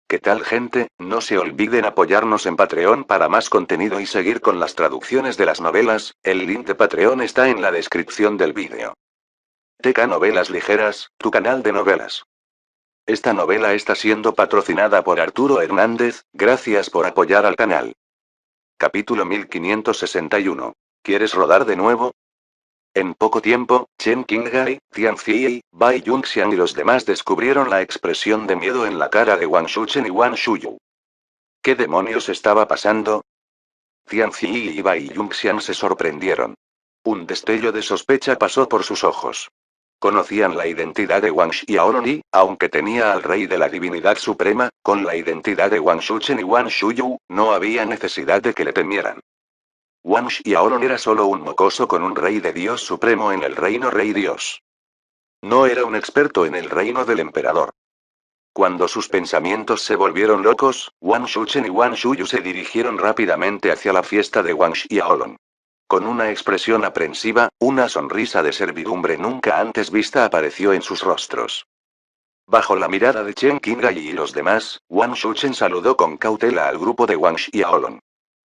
¿Qué tal, gente? No se olviden apoyarnos en Patreon para más contenido y seguir con las traducciones de las novelas. El link de Patreon está en la descripción del vídeo. TK Novelas Ligeras, tu canal de novelas. Esta novela está siendo patrocinada por Arturo Hernández. Gracias por apoyar al canal. Capítulo 1561. ¿Quieres rodar de nuevo? En poco tiempo, Chen Qinghai, Tian Ziyi, Bai Yunxian y los demás descubrieron la expresión de miedo en la cara de Wang Shuchen y Wang Shuyu. ¿Qué demonios estaba pasando? Tian Ziyi y Bai Yunxian se sorprendieron. Un destello de sospecha pasó por sus ojos. Conocían la identidad de Wang Xiaolong y, aunque tenía al rey de la divinidad suprema, con la identidad de Wang Shuchen y Wang Shuyu, no había necesidad de que le temieran. Wang Xiaolong era solo un mocoso con un rey de Dios supremo en el reino Rey Dios. No era un experto en el reino del emperador. Cuando sus pensamientos se volvieron locos, Wang Shuchen y Wang Shuyu se dirigieron rápidamente hacia la fiesta de Wang Xiaolong. Con una expresión aprensiva, una sonrisa de servidumbre nunca antes vista apareció en sus rostros. Bajo la mirada de Chen Qinghai y los demás, Wang Shuchen saludó con cautela al grupo de Wang Xiaolong.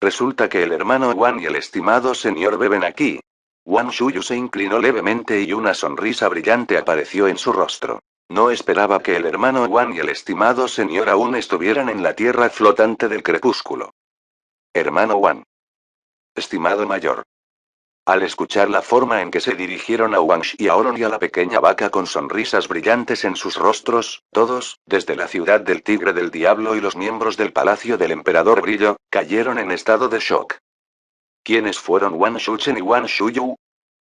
Resulta que el hermano Wang y el estimado señor beben aquí. Wang Shuyu se inclinó levemente y una sonrisa brillante apareció en su rostro. No esperaba que el hermano Wang y el estimado señor aún estuvieran en la tierra flotante del crepúsculo. Hermano Wang. Estimado mayor. Al escuchar la forma en que se dirigieron a Wang Xiaolong y a la pequeña vaca con sonrisas brillantes en sus rostros, todos, desde la ciudad del Tigre del Diablo y los miembros del palacio del Emperador Brillo, cayeron en estado de shock. ¿Quiénes fueron Wang Shuchen y Wang Shuyu?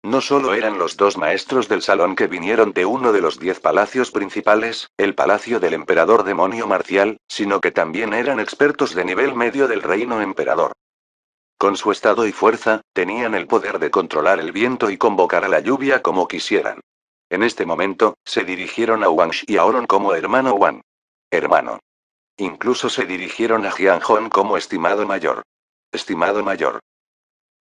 No solo eran los dos maestros del salón que vinieron de uno de los 10 palacios principales, el palacio del Emperador Demonio Marcial, sino que también eran expertos de nivel medio del reino emperador. Con su estado y fuerza, tenían el poder de controlar el viento y convocar a la lluvia como quisieran. En este momento, se dirigieron a Wang Xiaolong como hermano Wang. Hermano. Incluso se dirigieron a Jian Hong como estimado mayor. Estimado mayor.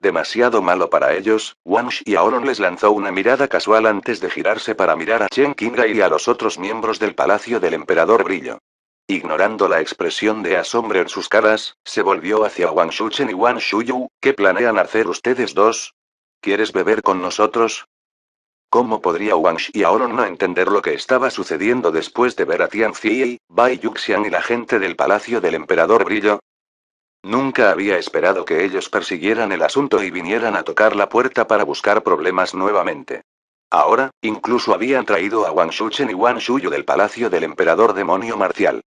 Demasiado malo para ellos, Wang Xiaolong les lanzó una mirada casual antes de girarse para mirar a Chen Qinghai y a los otros miembros del palacio del Emperador Brillo. Ignorando la expresión de asombro en sus caras, se volvió hacia Wang Shuchen y Wang Shuyu. ¿Qué planean hacer ustedes dos? ¿Quieres beber con nosotros? ¿Cómo podría Wang Xiaolong no entender lo que estaba sucediendo después de ver a Tian Ziyi, Bai Yuxian y la gente del palacio del Emperador Brillo? Nunca había esperado que ellos persiguieran el asunto y vinieran a tocar la puerta para buscar problemas nuevamente. Ahora, incluso habían traído a Wang Shuchen y Wang Shuyu del palacio del Emperador Demonio Marcial.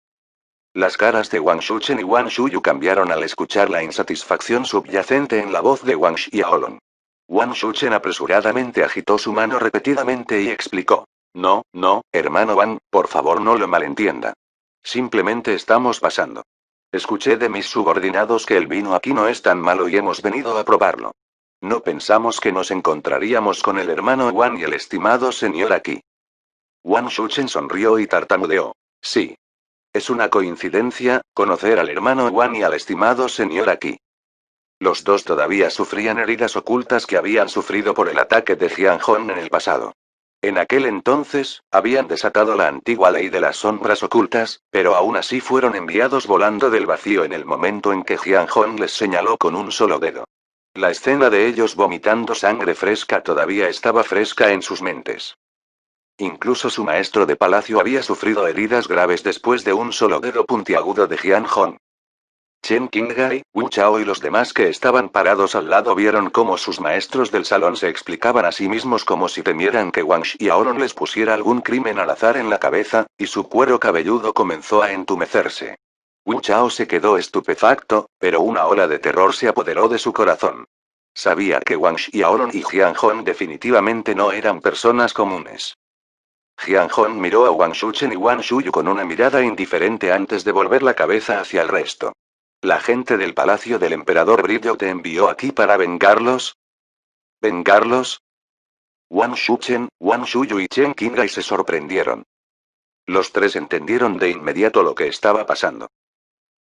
Las caras de Wang Shuchen y Wang Shuyu cambiaron al escuchar la insatisfacción subyacente en la voz de Wang Xiaolong. Wang Shuchen apresuradamente agitó su mano repetidamente y explicó. No, no, hermano Wang, por favor no lo malentienda. Simplemente estamos pasando. Escuché de mis subordinados que el vino aquí no es tan malo y hemos venido a probarlo. No pensamos que nos encontraríamos con el hermano Wang y el estimado señor aquí. Wang Shuchen sonrió y tartamudeó. Sí. Es una coincidencia, conocer al hermano Wang y al estimado señor aquí. Los dos todavía sufrían heridas ocultas que habían sufrido por el ataque de Jian Hong en el pasado. En aquel entonces, habían desatado la antigua ley de las sombras ocultas, pero aún así fueron enviados volando del vacío en el momento en que Jian Hong les señaló con un solo dedo. La escena de ellos vomitando sangre fresca todavía estaba fresca en sus mentes. Incluso su maestro de palacio había sufrido heridas graves después de un solo dedo puntiagudo de Jian Hong. Chen Qinghai, Wu Chao y los demás que estaban parados al lado vieron cómo sus maestros del salón se explicaban a sí mismos como si temieran que Wang Xiaolong les pusiera algún crimen al azar en la cabeza, y su cuero cabelludo comenzó a entumecerse. Wu Chao se quedó estupefacto, pero una ola de terror se apoderó de su corazón. Sabía que Wang Xiaolong y Jian Hong definitivamente no eran personas comunes. Jian Hong miró a Wang Shuchen y Wang Shuyu con una mirada indiferente antes de volver la cabeza hacia el resto. ¿La gente del palacio del Emperador Brillo te envió aquí para vengarlos? ¿Vengarlos? Wang Shuchen, Wang Shuyu y Chen Qinghai se sorprendieron. Los tres entendieron de inmediato lo que estaba pasando.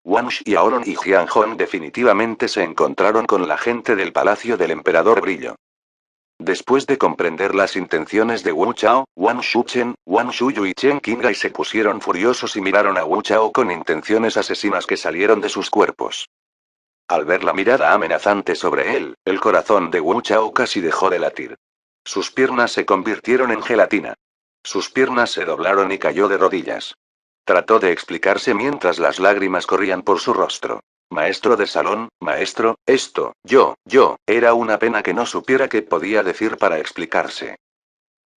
Wang Xiaolong y Jian Hong definitivamente se encontraron con la gente del palacio del Emperador Brillo. Después de comprender las intenciones de Wu Chao, Wang Shuchen, Wang Shuyu y Chen Qinghai se pusieron furiosos y miraron a Wu Chao con intenciones asesinas que salieron de sus cuerpos. Al ver la mirada amenazante sobre él, el corazón de Wu Chao casi dejó de latir. Sus piernas se convirtieron en gelatina. Sus piernas se doblaron y cayó de rodillas. Trató de explicarse mientras las lágrimas corrían por su rostro. Maestro de salón, maestro, era una pena que no supiera qué podía decir para explicarse.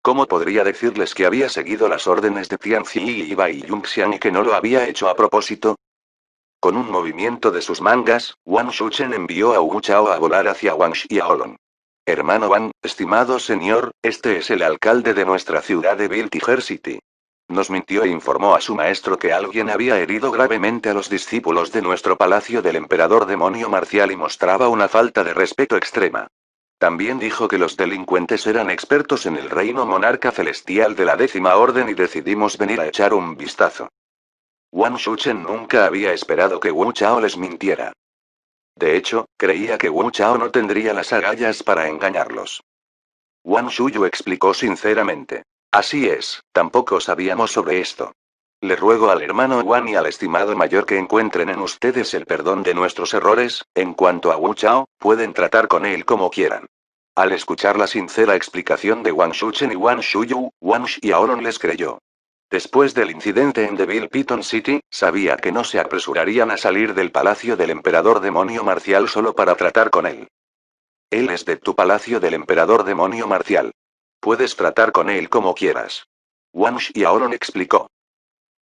¿Cómo podría decirles que había seguido las órdenes de Tianzi y Bai Yunxian y que no lo había hecho a propósito? Con un movimiento de sus mangas, Wang Shuchen envió a Wu Chao a volar hacia Wang Xiaolong. Hermano Wang, estimado señor, este es el alcalde de nuestra ciudad de Bill Tiger City. Nos mintió e informó a su maestro que alguien había herido gravemente a los discípulos de nuestro palacio del emperador demonio marcial y mostraba una falta de respeto extrema. También dijo que los delincuentes eran expertos en el reino monarca celestial de la 10ª orden y decidimos venir a echar un vistazo. Wang Shuchen nunca había esperado que Wu Chao les mintiera. De hecho, creía que Wu Chao no tendría las agallas para engañarlos. Wang Shuyu explicó sinceramente. Así es, tampoco sabíamos sobre esto. Le ruego al hermano Wang y al estimado mayor que encuentren en ustedes el perdón de nuestros errores. En cuanto a Wu Chao, pueden tratar con él como quieran. Al escuchar la sincera explicación de Wang Shuchen y Wang Shuyu, Wang Xiaolong les creyó. Después del incidente en Devil Piton City, sabía que no se apresurarían a salir del palacio del emperador demonio marcial solo para tratar con él. Él es de tu palacio del emperador demonio marcial. Puedes tratar con él como quieras. Wang Xiaolong explicó.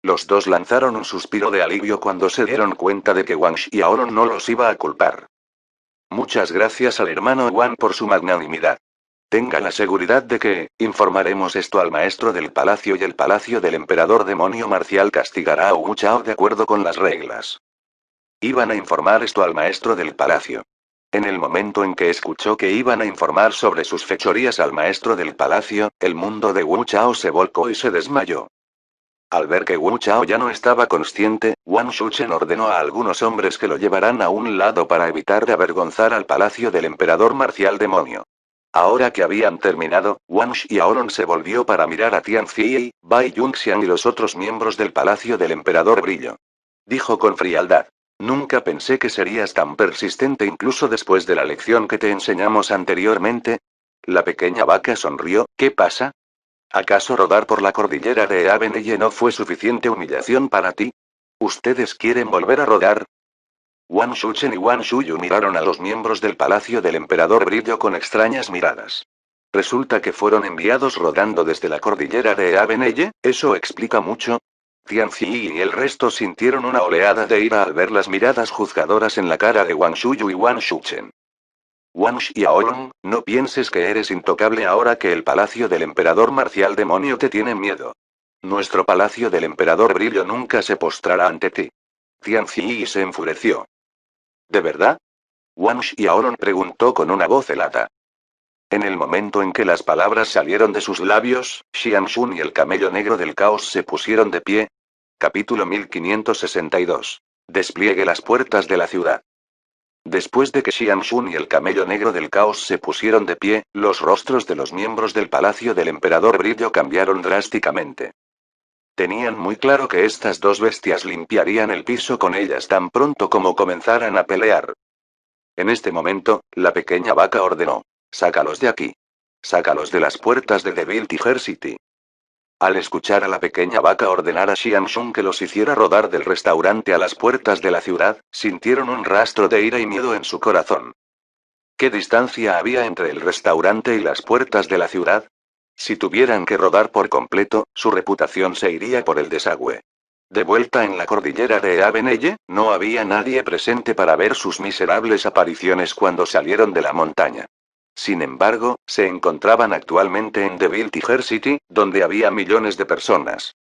Los dos lanzaron un suspiro de alivio cuando se dieron cuenta de que Wang Xiaolong no los iba a culpar. Muchas gracias al hermano Wang por su magnanimidad. Tenga la seguridad de que, informaremos esto al maestro del palacio y el palacio del emperador demonio marcial castigará a Wu Chao de acuerdo con las reglas. Iban a informar esto al maestro del palacio. En el momento en que escuchó que iban a informar sobre sus fechorías al maestro del palacio, el mundo de Wu Chao se volcó y se desmayó. Al ver que Wu Chao ya no estaba consciente, Wang Shuchen ordenó a algunos hombres que lo llevaran a un lado para evitar de avergonzar al palacio del emperador marcial demonio. Ahora que habían terminado, Wang Xiaolong se volvió para mirar a Tian Ziyi, Bai Yunxian y los otros miembros del palacio del emperador Brillo. Dijo con frialdad. Nunca pensé que serías tan persistente incluso después de la lección que te enseñamos anteriormente. La pequeña vaca sonrió. ¿Qué pasa? ¿Acaso rodar por la cordillera de Avenelle no fue suficiente humillación para ti? ¿Ustedes quieren volver a rodar? Wang Shuchen y Wang Shuyu miraron a los miembros del palacio del emperador Brillo con extrañas miradas. Resulta que fueron enviados rodando desde la cordillera de Avenelle, ¿eso explica mucho? Tianzi y el resto sintieron una oleada de ira al ver las miradas juzgadoras en la cara de Wang Shuyu y Wang Shuchen. Wang Xiaolong, no pienses que eres intocable ahora que el palacio del emperador marcial demonio te tiene miedo. Nuestro palacio del emperador Brillo nunca se postrará ante ti. Tianzi se enfureció. ¿De verdad? Wang Xiaolong preguntó con una voz helada. En el momento en que las palabras salieron de sus labios, Xianxun y el camello negro del caos se pusieron de pie. Capítulo 1562. Despliegue las puertas de la ciudad. Después de que Xianxun y el camello negro del caos se pusieron de pie, los rostros de los miembros del palacio del emperador Brillo cambiaron drásticamente. Tenían muy claro que estas dos bestias limpiarían el piso con ellas tan pronto como comenzaran a pelear. En este momento, la pequeña vaca ordenó. Sácalos de aquí. Sácalos de las puertas de Devil Tiger City. Al escuchar a la pequeña vaca ordenar a Xianxun que los hiciera rodar del restaurante a las puertas de la ciudad, sintieron un rastro de ira y miedo en su corazón. ¿Qué distancia había entre el restaurante y las puertas de la ciudad? Si tuvieran que rodar por completo, su reputación se iría por el desagüe. De vuelta en la cordillera de Avenelle, no había nadie presente para ver sus miserables apariciones cuando salieron de la montaña. Sin embargo, se encontraban actualmente en Devil Tiger City, donde había millones de personas.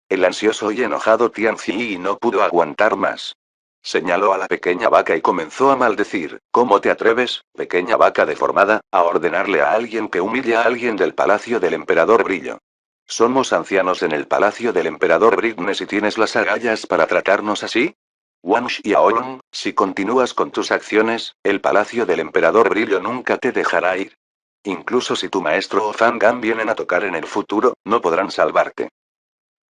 El ansioso y enojado Tianzi no pudo aguantar más. Señaló a la pequeña vaca y comenzó a maldecir. ¿Cómo te atreves, pequeña vaca deformada, a ordenarle a alguien que humilla a alguien del palacio del emperador Brillo? ¿Somos ancianos en el palacio del emperador Brignes y tienes las agallas para tratarnos así? Wang Xiaolong, si continúas con tus acciones, el palacio del emperador Brillo nunca te dejará ir. Incluso si tu maestro o Fangan vienen a tocar en el futuro, no podrán salvarte.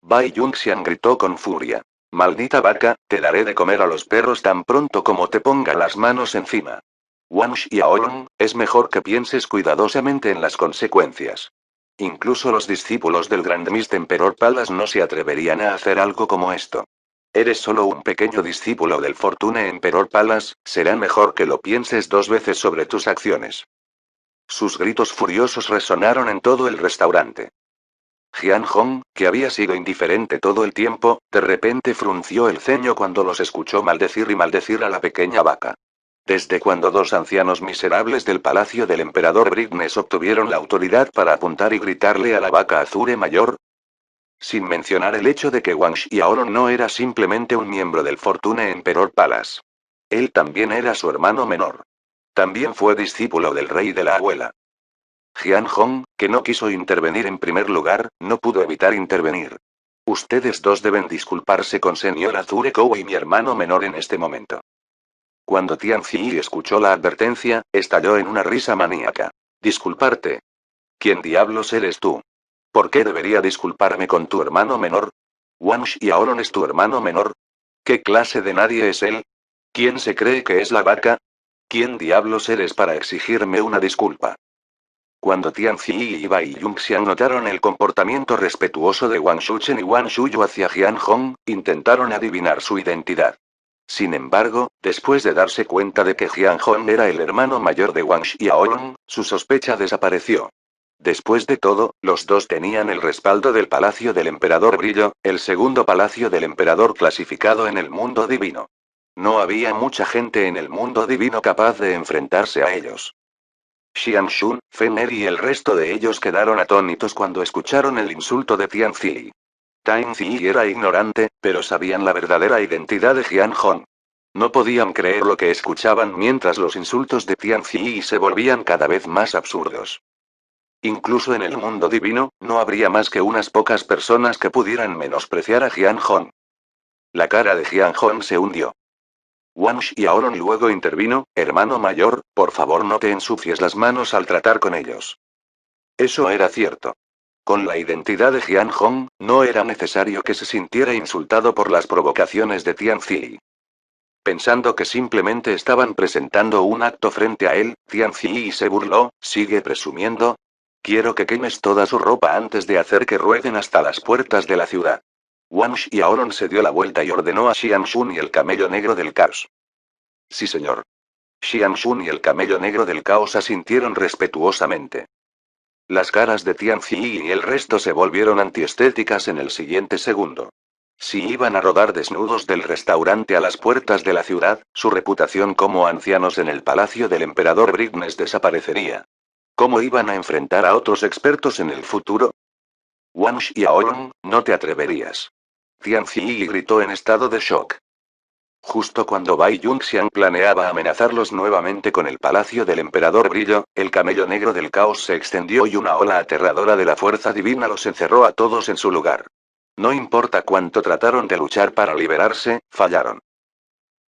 Bai Yunxian gritó con furia. Maldita vaca, te daré de comer a los perros tan pronto como te ponga las manos encima. Wang Xiaolong, es mejor que pienses cuidadosamente en las consecuencias. Incluso los discípulos del Grand Mist Emperor Palas no se atreverían a hacer algo como esto. Eres solo un pequeño discípulo del Fortune Emperor Palace, será mejor que lo pienses 2 veces sobre tus acciones. Sus gritos furiosos resonaron en todo el restaurante. Jian Hong, que había sido indiferente todo el tiempo, de repente frunció el ceño cuando los escuchó maldecir y maldecir a la pequeña vaca. ¿Desde cuando 2 ancianos miserables del palacio del emperador Brignes obtuvieron la autoridad para apuntar y gritarle a la vaca Azure mayor? Sin mencionar el hecho de que Wang Xiaolong no era simplemente un miembro del Fortune Emperor Palace. Él también era su hermano menor. También fue discípulo del rey de la abuela. Jian Hong, que no quiso intervenir en primer lugar, no pudo evitar intervenir. Ustedes dos deben disculparse con señor Azure Kou y mi hermano menor en este momento. Cuando Tian Ziyi escuchó la advertencia, estalló en una risa maníaca. Disculparte. ¿Quién diablos eres tú? ¿Por qué debería disculparme con tu hermano menor? ¿Wang Xiaolong es tu hermano menor? ¿Qué clase de nadie es él? ¿Quién se cree que es la vaca? ¿Quién diablos eres para exigirme una disculpa? Cuando Tian Ziyi y Bai Yunxian notaron el comportamiento respetuoso de Wang Shuchen y Wang Shuyu hacia Jian Hong, intentaron adivinar su identidad. Sin embargo, después de darse cuenta de que Jian Hong era el hermano mayor de Wang Xiaolong, su sospecha desapareció. Después de todo, los dos tenían el respaldo del Palacio del Emperador Brillo, el segundo palacio del Emperador clasificado en el mundo divino. No había mucha gente en el mundo divino capaz de enfrentarse a ellos. Xian Shun, Fener y el resto de ellos quedaron atónitos cuando escucharon el insulto de Tian Ziyi. Tian Ziyi era ignorante, pero sabían la verdadera identidad de Jian Hong. No podían creer lo que escuchaban mientras los insultos de Tian Ziyi se volvían cada vez más absurdos. Incluso en el mundo divino, no habría más que unas pocas personas que pudieran menospreciar a Jian Hong. La cara de Jian Hong se hundió. Wang Xiaolong luego intervino, hermano mayor, por favor no te ensucies las manos al tratar con ellos. Eso era cierto. Con la identidad de Jian Hong, no era necesario que se sintiera insultado por las provocaciones de Tian Ziyi. Pensando que simplemente estaban presentando un acto frente a él, Tian Ziyi se burló, sigue presumiendo. Quiero que quemes toda su ropa antes de hacer que rueden hasta las puertas de la ciudad. Wang Xiaolong se dio la vuelta y ordenó a Xian Shun y el camello negro del caos. Sí, señor. Xian Shun y el camello negro del caos asintieron respetuosamente. Las caras de Tian Ziyi y el resto se volvieron antiestéticas en el siguiente segundo. Si iban a rodar desnudos del restaurante a las puertas de la ciudad, su reputación como ancianos en el palacio del emperador Brignes desaparecería. ¿Cómo iban a enfrentar a otros expertos en el futuro? Wang Xiaolong, no te atreverías. Tian Ziyi gritó en estado de shock. Justo cuando Bai Yunxian planeaba amenazarlos nuevamente con el palacio del emperador Brillo, el camello negro del caos se extendió y una ola aterradora de la fuerza divina los encerró a todos en su lugar. No importa cuánto trataron de luchar para liberarse, fallaron.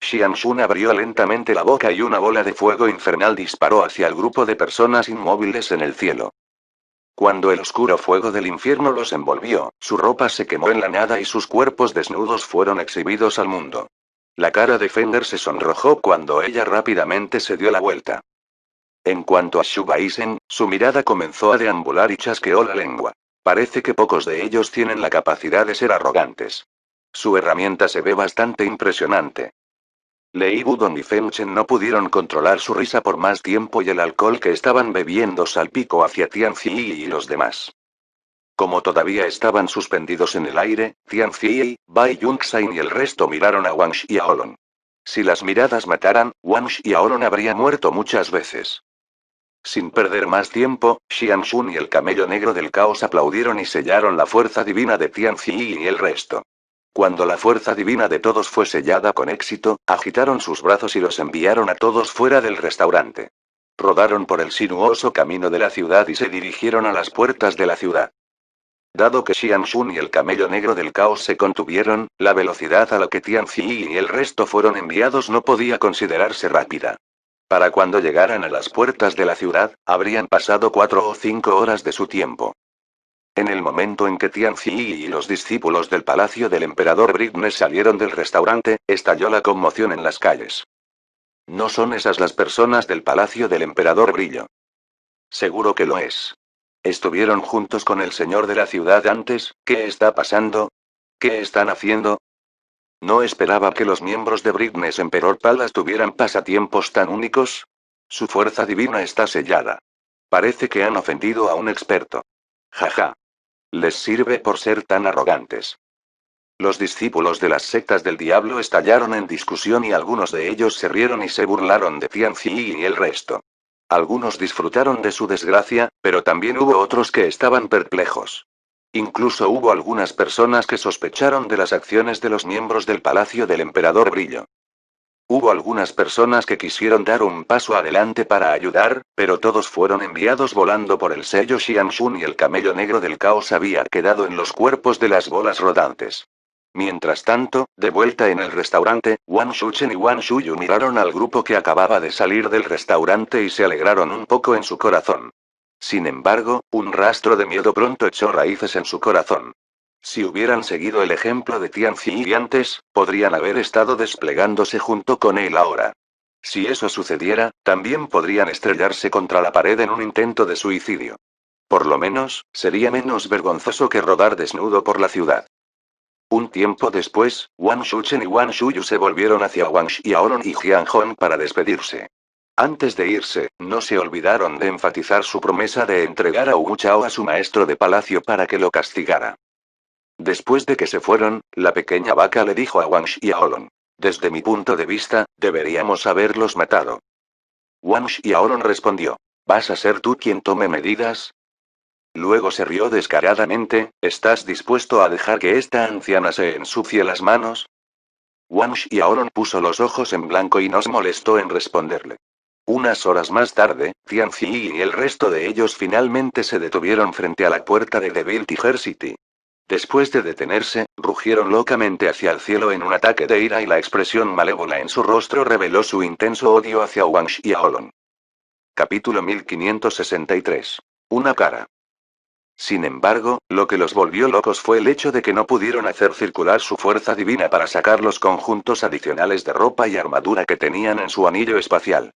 Xian Shun abrió lentamente la boca y una bola de fuego infernal disparó hacia el grupo de personas inmóviles en el cielo. Cuando el oscuro fuego del infierno los envolvió, su ropa se quemó en la nada y sus cuerpos desnudos fueron exhibidos al mundo. La cara de Fender se sonrojó cuando ella rápidamente se dio la vuelta. En cuanto a Shu Baisen, su mirada comenzó a deambular y chasqueó la lengua. Parece que pocos de ellos tienen la capacidad de ser arrogantes. Su herramienta se ve bastante impresionante. Lei Wudong y Feng Chen no pudieron controlar su risa por más tiempo y el alcohol que estaban bebiendo salpicó hacia Tian Ziyi y los demás. Como todavía estaban suspendidos en el aire, Tian Ziyi, Bai Yunxian y el resto miraron a Wang Xiaolong. Si las miradas mataran, Wang Xiaolong habría muerto muchas veces. Sin perder más tiempo, Xian Shun y el camello negro del caos aplaudieron y sellaron la fuerza divina de Tian Ziyi y el resto. Cuando la fuerza divina de todos fue sellada con éxito, agitaron sus brazos y los enviaron a todos fuera del restaurante. Rodaron por el sinuoso camino de la ciudad y se dirigieron a las puertas de la ciudad. Dado que Xian Shun y el camello negro del caos se contuvieron, la velocidad a la que Tian Ziyi y el resto fueron enviados no podía considerarse rápida. Para cuando llegaran a las puertas de la ciudad, habrían pasado 4 o 5 horas de su tiempo. En el momento en que Tianzi y los discípulos del palacio del emperador Brignes salieron del restaurante, estalló la conmoción en las calles. ¿No son esas las personas del palacio del emperador Brillo? Seguro que lo es. ¿Estuvieron juntos con el señor de la ciudad antes? ¿Qué está pasando? ¿Qué están haciendo? No esperaba que los miembros de Brignes Emperor Palace tuvieran pasatiempos tan únicos. Su fuerza divina está sellada. Parece que han ofendido a un experto. Jaja. Les sirve por ser tan arrogantes. Los discípulos de las sectas del diablo estallaron en discusión y algunos de ellos se rieron y se burlaron de Tianzi y el resto. Algunos disfrutaron de su desgracia, pero también hubo otros que estaban perplejos. Incluso hubo algunas personas que sospecharon de las acciones de los miembros del palacio del emperador Brillo. Hubo algunas personas que quisieron dar un paso adelante para ayudar, pero todos fueron enviados volando por el sello Xianxun y el camello negro del caos había quedado en los cuerpos de las bolas rodantes. Mientras tanto, de vuelta en el restaurante, Wang Shuchen y Wang Shuyu miraron al grupo que acababa de salir del restaurante y se alegraron un poco en su corazón. Sin embargo, un rastro de miedo pronto echó raíces en su corazón. Si hubieran seguido el ejemplo de Tianzi antes, podrían haber estado desplegándose junto con él ahora. Si eso sucediera, también podrían estrellarse contra la pared en un intento de suicidio. Por lo menos, sería menos vergonzoso que rodar desnudo por la ciudad. Un tiempo después, Wang Shuchen y Wang Shuyu se volvieron hacia Wang Xiaolong y Jian Hong para despedirse. Antes de irse, no se olvidaron de enfatizar su promesa de entregar a Wu Chao a su maestro de palacio para que lo castigara. Después de que se fueron, la pequeña vaca le dijo a Wang Xiaolong: desde mi punto de vista, deberíamos haberlos matado. Wang Xiaolong respondió: ¿vas a ser tú quien tome medidas? Luego se rió descaradamente: ¿estás dispuesto a dejar que esta anciana se ensucie las manos? Wang Xiaolong puso los ojos en blanco y no se molestó en responderle. Unas horas más tarde, Tianzi y el resto de ellos finalmente se detuvieron frente a la puerta de Devil Tiger City. Después de detenerse, rugieron locamente hacia el cielo en un ataque de ira y la expresión malévola en su rostro reveló su intenso odio hacia Wang Xiaolong. Capítulo 1563. Una cara. Sin embargo, lo que los volvió locos fue el hecho de que no pudieron hacer circular su fuerza divina para sacar los conjuntos adicionales de ropa y armadura que tenían en su anillo espacial.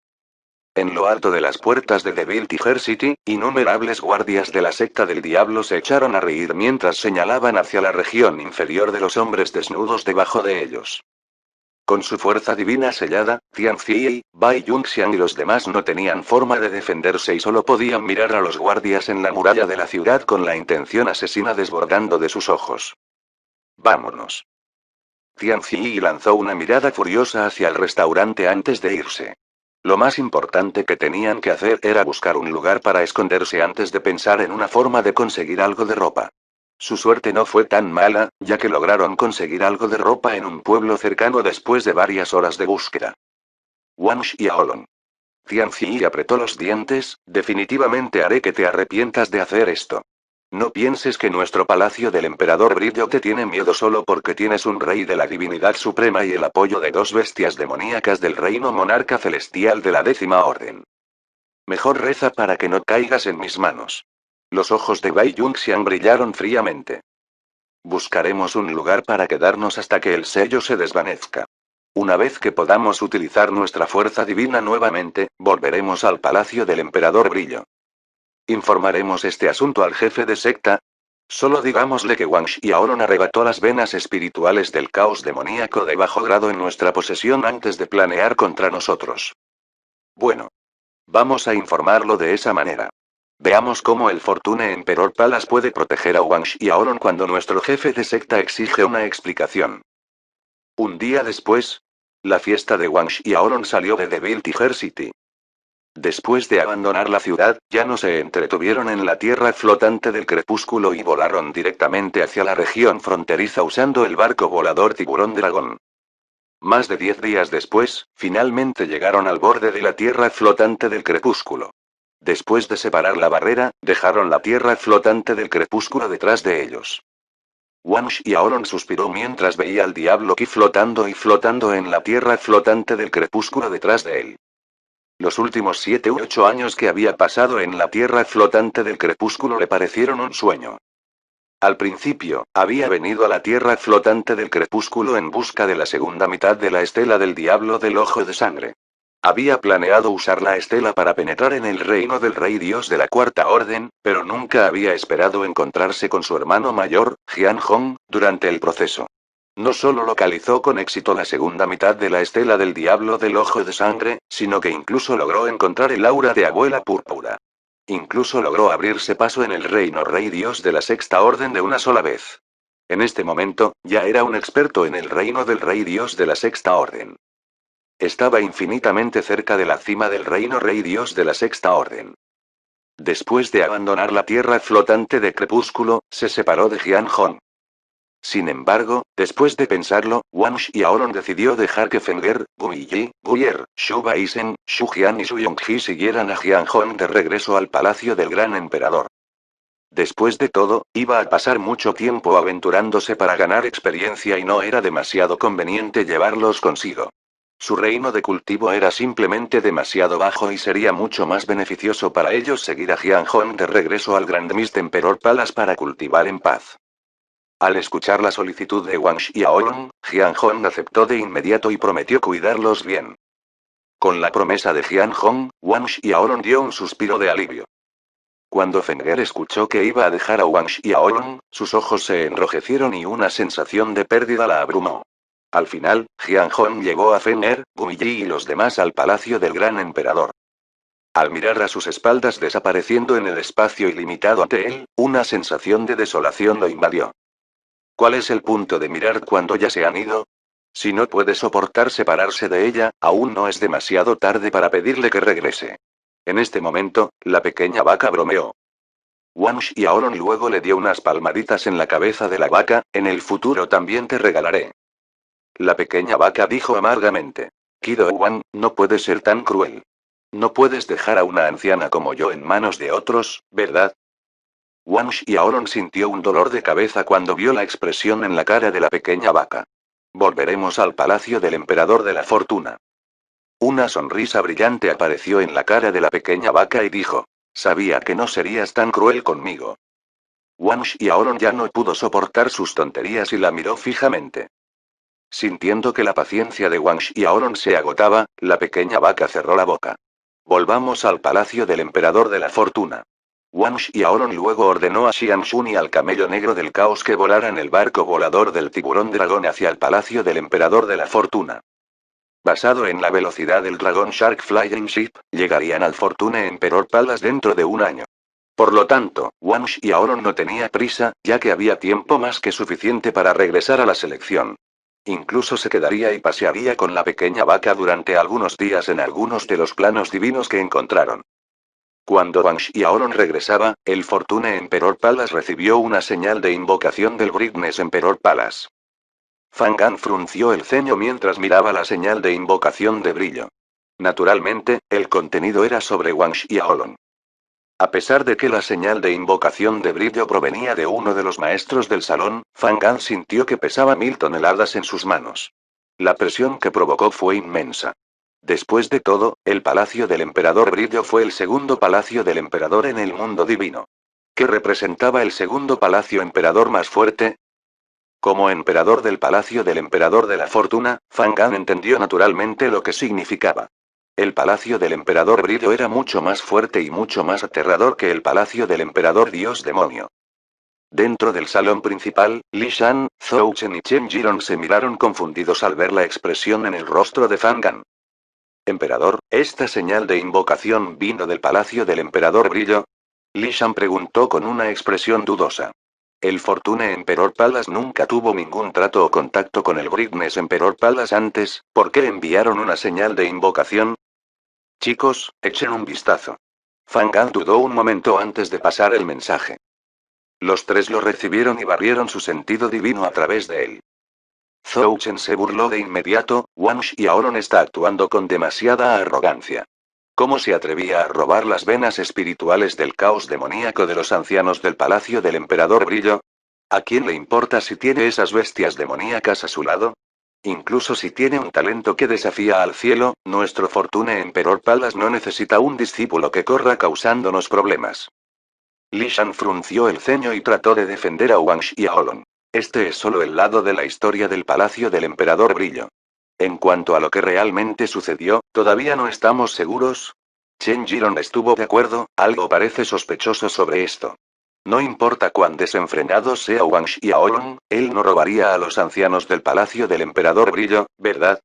En lo alto de las puertas de Devil Tiger City, innumerables guardias de la secta del diablo se echaron a reír mientras señalaban hacia la región inferior de los hombres desnudos debajo de ellos. Con su fuerza divina sellada, Tianzi, Bai Yunxian y los demás no tenían forma de defenderse y solo podían mirar a los guardias en la muralla de la ciudad con la intención asesina desbordando de sus ojos. Vámonos. Tianzi lanzó una mirada furiosa hacia el restaurante antes de irse. Lo más importante que tenían que hacer era buscar un lugar para esconderse antes de pensar en una forma de conseguir algo de ropa. Su suerte no fue tan mala, ya que lograron conseguir algo de ropa en un pueblo cercano después de varias horas de búsqueda. Wang Xiaolong. Tianzi apretó los dientes: definitivamente haré que te arrepientas de hacer esto. No pienses que nuestro palacio del emperador Brillo te tiene miedo solo porque tienes un rey de la divinidad suprema y el apoyo de dos bestias demoníacas del reino monarca celestial de la 10ª orden. Mejor reza para que no caigas en mis manos. Los ojos de Bai Yunxian brillaron fríamente. Buscaremos un lugar para quedarnos hasta que el sello se desvanezca. Una vez que podamos utilizar nuestra fuerza divina nuevamente, volveremos al palacio del emperador Brillo. Informaremos este asunto al jefe de secta. Solo digámosle que Wang Xiaolong arrebató las venas espirituales del caos demoníaco de bajo grado en nuestra posesión antes de planear contra nosotros. Bueno. Vamos a informarlo de esa manera. Veamos cómo el Fortune Emperor Palace puede proteger a Wang Xiaolong cuando nuestro jefe de secta exige una explicación. Un día después, la fiesta de Wang Xiaolong salió de Devil Tiger City. Después de abandonar la ciudad, ya no se entretuvieron en la tierra flotante del crepúsculo y volaron directamente hacia la región fronteriza usando el barco volador Tiburón Dragón. Más de 10 días después, finalmente llegaron al borde de la tierra flotante del crepúsculo. Después de separar la barrera, dejaron la tierra flotante del crepúsculo detrás de ellos. Wang Xiaolong suspiró mientras veía al diablo Qi flotando en la tierra flotante del crepúsculo detrás de él. Los últimos 7 u 8 años que había pasado en la tierra flotante del crepúsculo le parecieron un sueño. Al principio, había venido a la tierra flotante del crepúsculo en busca de la segunda mitad de la estela del diablo del ojo de sangre. Había planeado usar la estela para penetrar en el reino del rey dios de la Cuarta Orden, pero nunca había esperado encontrarse con su hermano mayor, Jian Hong, durante el proceso. No solo localizó con éxito la segunda mitad de la estela del diablo del ojo de sangre, sino que incluso logró encontrar el aura de abuela púrpura. Incluso logró abrirse paso en el reino rey dios de la Sexta Orden de una sola vez. En este momento, ya era un experto en el reino del rey dios de la Sexta Orden. Estaba infinitamente cerca de la cima del reino rey dios de la Sexta Orden. Después de abandonar la tierra flotante de crepúsculo, se separó de Jian Hong. Sin embargo, después de pensarlo, Wang Xiaolong decidió dejar que Fenger, Guiyi, Guier, Shu Baisen, Shu Jian y Su Yongji siguieran a Jian Hong de regreso al palacio del gran emperador. Después de todo, iba a pasar mucho tiempo aventurándose para ganar experiencia y no era demasiado conveniente llevarlos consigo. Su reino de cultivo era simplemente demasiado bajo y sería mucho más beneficioso para ellos seguir a Jian Hong de regreso al Grand Mist Emperor Palace para cultivar en paz. Al escuchar la solicitud de Wang Xiaolong, Jian Hong aceptó de inmediato y prometió cuidarlos bien. Con la promesa de Jian Hong, Wang Xiaolong dio un suspiro de alivio. Cuando Fenger escuchó que iba a dejar a Wang Xiaolong, sus ojos se enrojecieron y una sensación de pérdida la abrumó. Al final, Jian Hong llevó a Fenger, Guiyi y los demás al palacio del gran emperador. Al mirar a sus espaldas desapareciendo en el espacio ilimitado ante él, una sensación de desolación lo invadió. ¿Cuál es el punto de mirar cuando ya se han ido? Si no puede soportar separarse de ella, aún no es demasiado tarde para pedirle que regrese. En este momento, la pequeña vaca bromeó. Wang Xiaolong luego le dio unas palmaditas en la cabeza de la vaca, en el futuro también te regalaré. La pequeña vaca dijo amargamente. Kido Wan, no puedes ser tan cruel. No puedes dejar a una anciana como yo en manos de otros, ¿verdad? Wang Xiaolong sintió un dolor de cabeza cuando vio la expresión en la cara de la pequeña vaca. Volveremos al palacio del emperador de la fortuna. Una sonrisa brillante apareció en la cara de la pequeña vaca y dijo. Sabía que no serías tan cruel conmigo. Wang Xiaolong ya no pudo soportar sus tonterías y la miró fijamente. Sintiendo que la paciencia de Wang Xiaolong se agotaba, la pequeña vaca cerró la boca. Volvamos al palacio del emperador de la fortuna. Wang Xiaolong luego ordenó a Xian Shun y al camello negro del caos que volaran el barco volador del tiburón dragón hacia el palacio del emperador de la fortuna. Basado en la velocidad del Dragon Shark Flying Ship, llegarían al Fortune Emperor Palace dentro de un año. Por lo tanto, Wang Xiaolong no tenía prisa, ya que había tiempo más que suficiente para regresar a la selección. Incluso se quedaría y pasearía con la pequeña vaca durante algunos días en algunos de los planos divinos que encontraron. Cuando Wang Xiaolong regresaba, el Fortune Emperor Palace recibió una señal de invocación del Brightness Emperor Palace. Fan Gan frunció el ceño mientras miraba la señal de invocación de brillo. Naturalmente, el contenido era sobre Wang Xiaolong. A pesar de que la señal de invocación de brillo provenía de uno de los maestros del salón, Fan Gan sintió que pesaba 1000 toneladas en sus manos. La presión que provocó fue inmensa. Después de todo, el palacio del emperador Brillo fue el segundo palacio del emperador en el mundo divino. ¿Qué representaba el segundo palacio emperador más fuerte? Como emperador del palacio del emperador de la fortuna, Fan Gan entendió naturalmente lo que significaba. El palacio del emperador Brillo era mucho más fuerte y mucho más aterrador que el palacio del emperador Dios Demonio. Dentro del salón principal, Li Shan, Zhou Chen y Chen Jiron se miraron confundidos al ver la expresión en el rostro de Fan Gan. Emperador, ¿esta señal de invocación vino del palacio del emperador Brillo? Li Shan preguntó con una expresión dudosa. El Fortune Emperor Palace nunca tuvo ningún trato o contacto con el Brightness Emperor Palace antes, ¿por qué enviaron una señal de invocación? Chicos, echen un vistazo. Fan Gan dudó un momento antes de pasar el mensaje. Los tres lo recibieron y barrieron su sentido divino a través de él. Zhou Chen se burló de inmediato, Wang Xiaolong está actuando con demasiada arrogancia. ¿Cómo se atrevía a robar las venas espirituales del caos demoníaco de los ancianos del palacio del emperador Brillo? ¿A quién le importa si tiene esas bestias demoníacas a su lado? Incluso si tiene un talento que desafía al cielo, nuestro Fortune Emperor Palas no necesita un discípulo que corra causándonos problemas. Li Shan frunció el ceño y trató de defender a Wang Xiaolong. Este es solo el lado de la historia del palacio del Emperador Brillo. En cuanto a lo que realmente sucedió, todavía no estamos seguros. Chen Jiron estuvo de acuerdo, algo parece sospechoso sobre esto. No importa cuán desenfrenado sea Wang Xiaolong, él no robaría a los ancianos del palacio del Emperador Brillo, ¿verdad?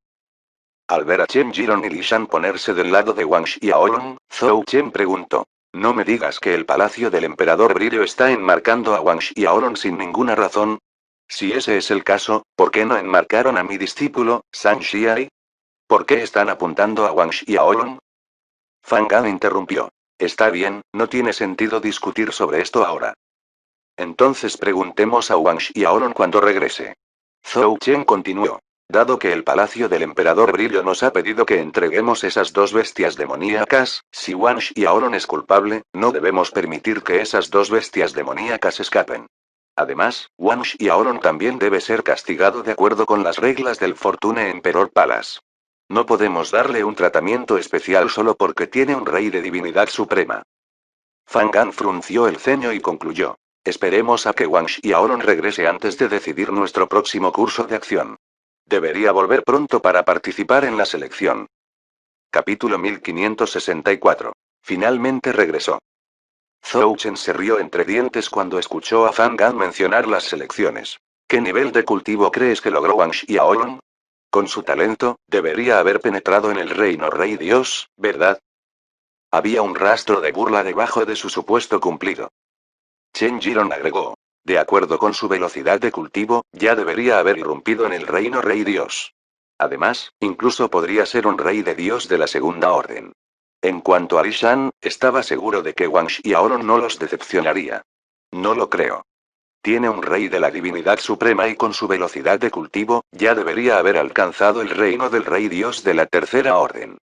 Al ver a Chen Jiron y Li Shan ponerse del lado de Wang Xiaolong, Zhou Chen preguntó. No me digas que el palacio del Emperador Brillo está enmarcando a Wang Xiaolong sin ninguna razón. Si ese es el caso, ¿por qué no enmarcaron a mi discípulo, San Xiai? ¿Por qué están apuntando a Wang Xiaolong? Fang Gan interrumpió. Está bien, no tiene sentido discutir sobre esto ahora. Entonces preguntemos a Wang Xiaolong cuando regrese. Zhou Chen continuó. Dado que el palacio del Emperador Brillo nos ha pedido que entreguemos esas dos bestias demoníacas, si Wang Xiaolong es culpable, no debemos permitir que esas dos bestias demoníacas escapen. Además, Wang Xiaolong también debe ser castigado de acuerdo con las reglas del Fortune Emperor Palace. No podemos darle un tratamiento especial solo porque tiene un rey de divinidad suprema. Fang Gan frunció el ceño y concluyó. Esperemos a que Wang Xiaolong regrese antes de decidir nuestro próximo curso de acción. Debería volver pronto para participar en la selección. Capítulo 1564. Finalmente regresó. Zhou Chen se rió entre dientes cuando escuchó a Fang Gan mencionar las selecciones. ¿Qué nivel de cultivo crees que logró Wang Xiaolong? Con su talento, debería haber penetrado en el reino Rey Dios, ¿verdad? Había un rastro de burla debajo de su supuesto cumplido. Chen Jiron agregó. De acuerdo con su velocidad de cultivo, ya debería haber irrumpido en el reino Rey Dios. Además, incluso podría ser un rey de Dios de la segunda orden. En cuanto a Li Shan, estaba seguro de que Wang Xiaolong no los decepcionaría. No lo creo. Tiene un rey de la divinidad suprema y con su velocidad de cultivo, ya debería haber alcanzado el reino del rey Dios de la tercera orden.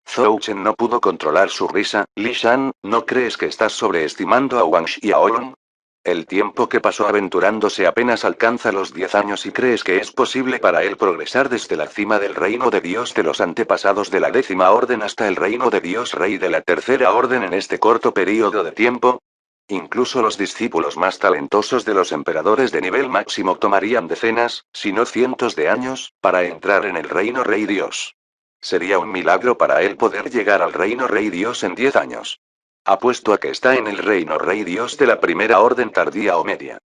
Zhou Chen no pudo controlar su risa. Li Shan, ¿no crees que estás sobreestimando a Wang Xiaolong? El tiempo que pasó aventurándose apenas alcanza los 10 años y crees que es posible para él progresar desde la cima del reino de Dios de los antepasados de la décima orden hasta el reino de Dios rey de la tercera orden en este corto periodo de tiempo. Incluso los discípulos más talentosos de los emperadores de nivel máximo tomarían decenas, si no cientos de años, para entrar en el reino rey Dios. Sería un milagro para él poder llegar al reino rey Dios en 10 años. Apuesto a que está en el reino rey Dios de la primera orden tardía o media.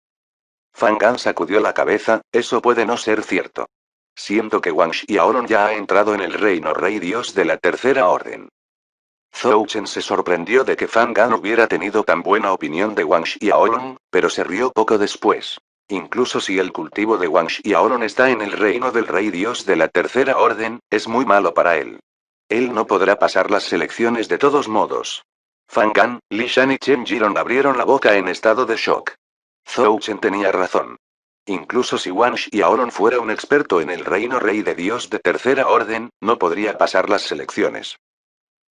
Fang Gan sacudió la cabeza, eso puede no ser cierto. Siento que Wang Xiaolong ya ha entrado en el reino rey Dios de la tercera orden. Zhou Chen se sorprendió de que Fang Gan hubiera tenido tan buena opinión de Wang Xiaolong, pero se rió poco después. Incluso si el cultivo de Wang Xiaolong está en el reino del rey Dios de la tercera orden, es muy malo para él. Él no podrá pasar las selecciones de todos modos. Fang Gan, Li Shan y Chen Jiron abrieron la boca en estado de shock. Zhou Chen tenía razón. Incluso si Wang Xiaolong fuera un experto en el reino rey de Dios de tercera orden, no podría pasar las selecciones.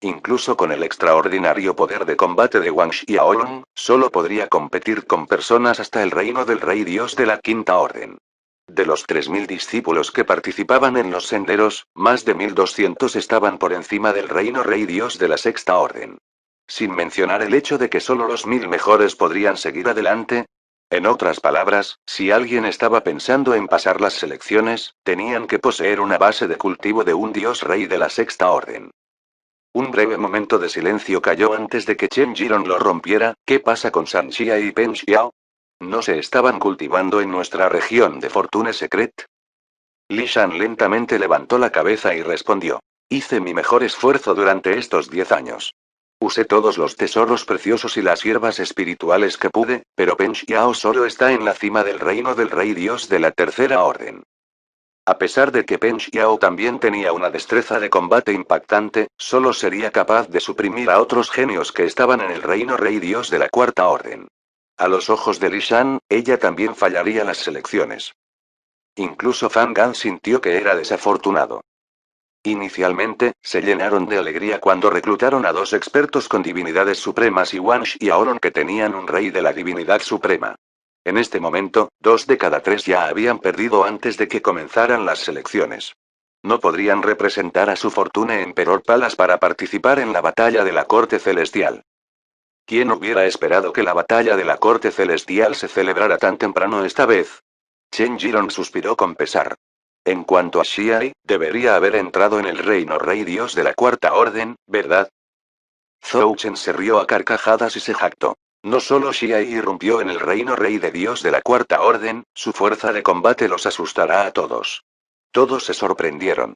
Incluso con el extraordinario poder de combate de Wang Xiaolong, solo podría competir con personas hasta el reino del rey Dios de la quinta orden. De los 3000 discípulos que participaban en los senderos, más de 1200 estaban por encima del reino rey Dios de la sexta orden. Sin mencionar el hecho de que solo los 1000 mejores podrían seguir adelante. En otras palabras, si alguien estaba pensando en pasar las selecciones, tenían que poseer una base de cultivo de un dios rey de la sexta orden. Un breve momento de silencio cayó antes de que Chen Jiron lo rompiera. ¿Qué pasa con San Xia y Pen Xiao? ¿No se estaban cultivando en nuestra región de Fortune Secret? Li Shan lentamente levantó la cabeza y respondió. Hice mi mejor esfuerzo durante estos 10 años. Usé todos los tesoros preciosos y las hierbas espirituales que pude, pero Pen Xiao solo está en la cima del reino del rey Dios de la tercera orden. A pesar de que Pen Xiao también tenía una destreza de combate impactante, solo sería capaz de suprimir a otros genios que estaban en el reino rey Dios de la cuarta orden. A los ojos de Li Shan, ella también fallaría las selecciones. Incluso Fang Gan sintió que era desafortunado. Inicialmente, se llenaron de alegría cuando reclutaron a dos expertos con divinidades supremas y Wang Xiaolong que tenían un rey de la divinidad suprema. En este momento, 2 de cada 3 ya habían perdido antes de que comenzaran las selecciones. No podrían representar a su Fortune Emperor Palace para participar en la batalla de la Corte Celestial. ¿Quién hubiera esperado que la batalla de la Corte Celestial se celebrara tan temprano esta vez? Chen Jiron suspiró con pesar. En cuanto a Xiai, debería haber entrado en el reino rey dios de la Cuarta Orden, ¿verdad? Zhou Chen se rió a carcajadas y se jactó. No solo Xiai irrumpió en el reino rey de dios de la Cuarta Orden, su fuerza de combate los asustará a todos. Todos se sorprendieron.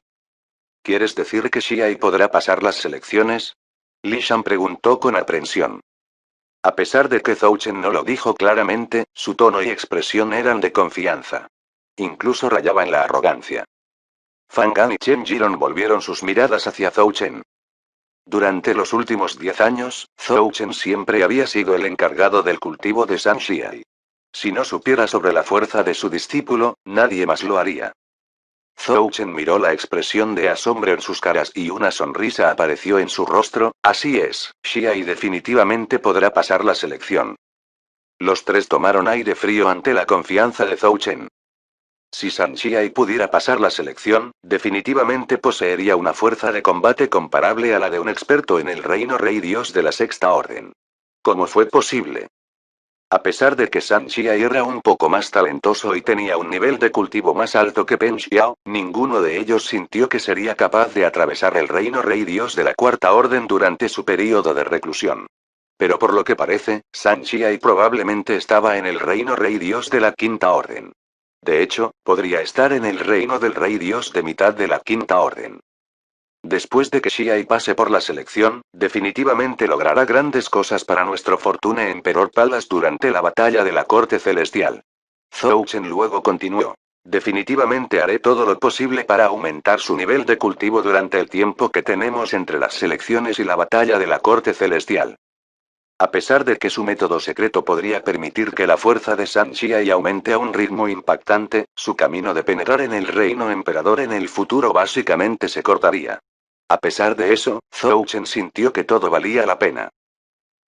¿Quieres decir que Xiai podrá pasar las selecciones? Li Shan preguntó con aprensión. A pesar de que Zhou Chen no lo dijo claramente, su tono y expresión eran de confianza. Incluso rayaba en la arrogancia. Fan Gan y Chen Jiron volvieron sus miradas hacia Zhou Chen. Durante los últimos 10 años, Zhou Chen siempre había sido el encargado del cultivo de San Xiai. Si no supiera sobre la fuerza de su discípulo, nadie más lo haría. Zhou Chen miró la expresión de asombro en sus caras y una sonrisa apareció en su rostro. Así es, Xiai definitivamente podrá pasar la selección. Los tres tomaron aire frío ante la confianza de Zhou Chen. Si San Xiai pudiera pasar la selección, definitivamente poseería una fuerza de combate comparable a la de un experto en el reino rey dios de la Sexta Orden. ¿Cómo fue posible? A pesar de que San Xiai era un poco más talentoso y tenía un nivel de cultivo más alto que Pen Xiao, ninguno de ellos sintió que sería capaz de atravesar el reino rey dios de la Cuarta Orden durante su período de reclusión. Pero por lo que parece, San Xiai probablemente estaba en el reino rey dios de la Quinta Orden. De hecho, podría estar en el reino del rey dios de mitad de la Quinta Orden. Después de que Xiai pase por la selección, definitivamente logrará grandes cosas para nuestro Fortune Emperor Palace durante la batalla de la Corte Celestial. Zhou Chen luego continuó. Definitivamente haré todo lo posible para aumentar su nivel de cultivo durante el tiempo que tenemos entre las selecciones y la batalla de la Corte Celestial. A pesar de que su método secreto podría permitir que la fuerza de San Xiai aumente a un ritmo impactante, su camino de penetrar en el reino emperador en el futuro básicamente se cortaría. A pesar de eso, Zhou Chen sintió que todo valía la pena.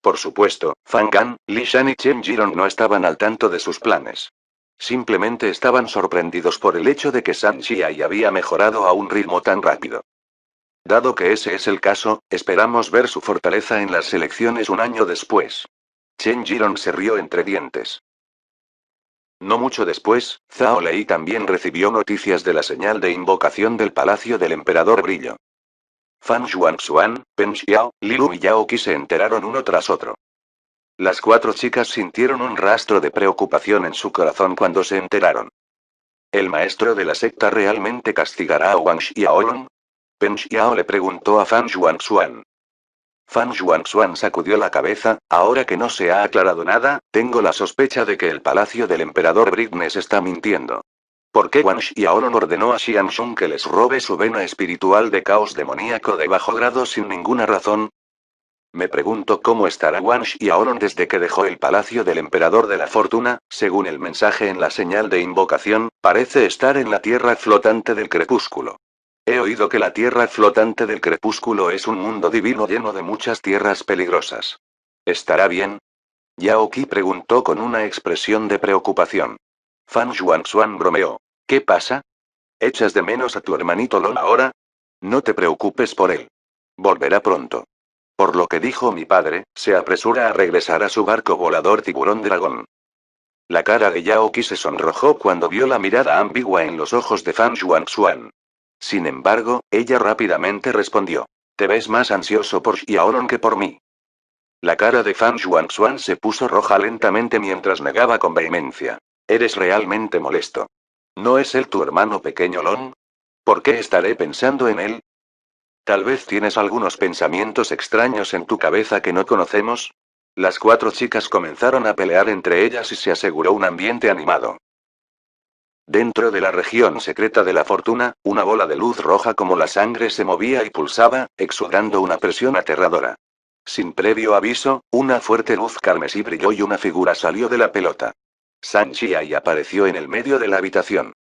Por supuesto, Fan Gan, Li Shan y Chen Jiron no estaban al tanto de sus planes. Simplemente estaban sorprendidos por el hecho de que San Xiai había mejorado a un ritmo tan rápido. Dado que ese es el caso, esperamos ver su fortaleza en las elecciones un año después. Chen Jiron se rió entre dientes. No mucho después, Zhao Lei también recibió noticias de la señal de invocación del Palacio del Emperador Brillo. Fan Xuanxuan, Pen Xiao, Lilu y Yao Qi se enteraron uno tras otro. Las 4 chicas sintieron un rastro de preocupación en su corazón cuando se enteraron. ¿El maestro de la secta realmente castigará a Wang Xiaolong? Pen Xiao le preguntó a Fan Xuanxuan. Fan Xuanxuan sacudió la cabeza. Ahora que no se ha aclarado nada, tengo la sospecha de que el palacio del emperador Brignes está mintiendo. ¿Por qué Wang Xiaolong ordenó a Xianxun que les robe su vena espiritual de caos demoníaco de bajo grado sin ninguna razón? Me pregunto cómo estará Wang Xiaolong desde que dejó el palacio del emperador de la fortuna. Según el mensaje en la señal de invocación, parece estar en la tierra flotante del crepúsculo. He oído que la tierra flotante del crepúsculo es un mundo divino lleno de muchas tierras peligrosas. ¿Estará bien? Yao Qi preguntó con una expresión de preocupación. Fan Xuanxuan bromeó. ¿Qué pasa? ¿Echas de menos a tu hermanito Lon ahora? No te preocupes por él. Volverá pronto. Por lo que dijo mi padre, se apresura a regresar a su barco volador tiburón dragón. La cara de Yao Qi se sonrojó cuando vio la mirada ambigua en los ojos de Fan Xuanxuan. Sin embargo, ella rápidamente respondió. Te ves más ansioso por Xiaolong que por mí. La cara de Fan Xuanxuan se puso roja lentamente mientras negaba con vehemencia. Eres realmente molesto. ¿No es él tu hermano pequeño Long? ¿Por qué estaré pensando en él? Tal vez tienes algunos pensamientos extraños en tu cabeza que no conocemos. Las 4 chicas comenzaron a pelear entre ellas y se aseguró un ambiente animado. Dentro de la región secreta de la fortuna, una bola de luz roja como la sangre se movía y pulsaba, exudando una presión aterradora. Sin previo aviso, una fuerte luz carmesí brilló y una figura salió de la pelota. San Xiai apareció en el medio de la habitación.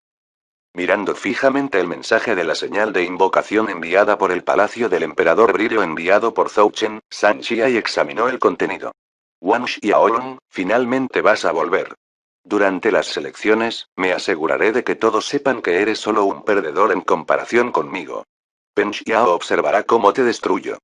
Mirando fijamente el mensaje de la señal de invocación enviada por el palacio del emperador Brillo enviado por Zhou Chen, San Xiai examinó el contenido. Wang Xiaolong, finalmente vas a volver. Durante las selecciones, me aseguraré de que todos sepan que eres solo un perdedor en comparación conmigo. Pen Xiao observará cómo te destruyo.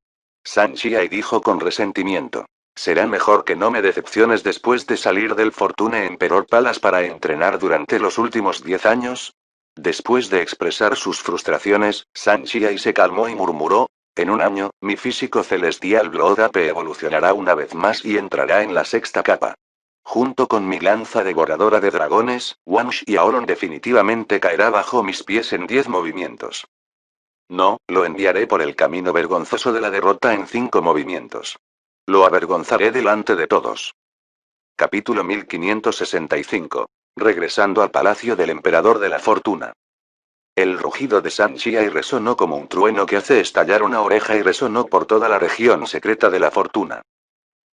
San Chiai dijo con resentimiento. Será mejor que no me decepciones después de salir del Fortune Emperor Palace para entrenar durante los últimos 10 años. Después de expresar sus frustraciones, San Chiai se calmó y murmuró, en un año, mi físico celestial Blood Ape evolucionará una vez más y entrará en la sexta capa. Junto con mi lanza devoradora de dragones, Wang Xiaolong definitivamente caerá bajo mis pies en 10 movimientos. No, lo enviaré por el camino vergonzoso de la derrota en 5 movimientos. Lo avergonzaré delante de todos. Capítulo 1565. Regresando al palacio del emperador de la fortuna. El rugido de San Chiai resonó como un trueno que hace estallar una oreja y resonó por toda la región secreta de la fortuna.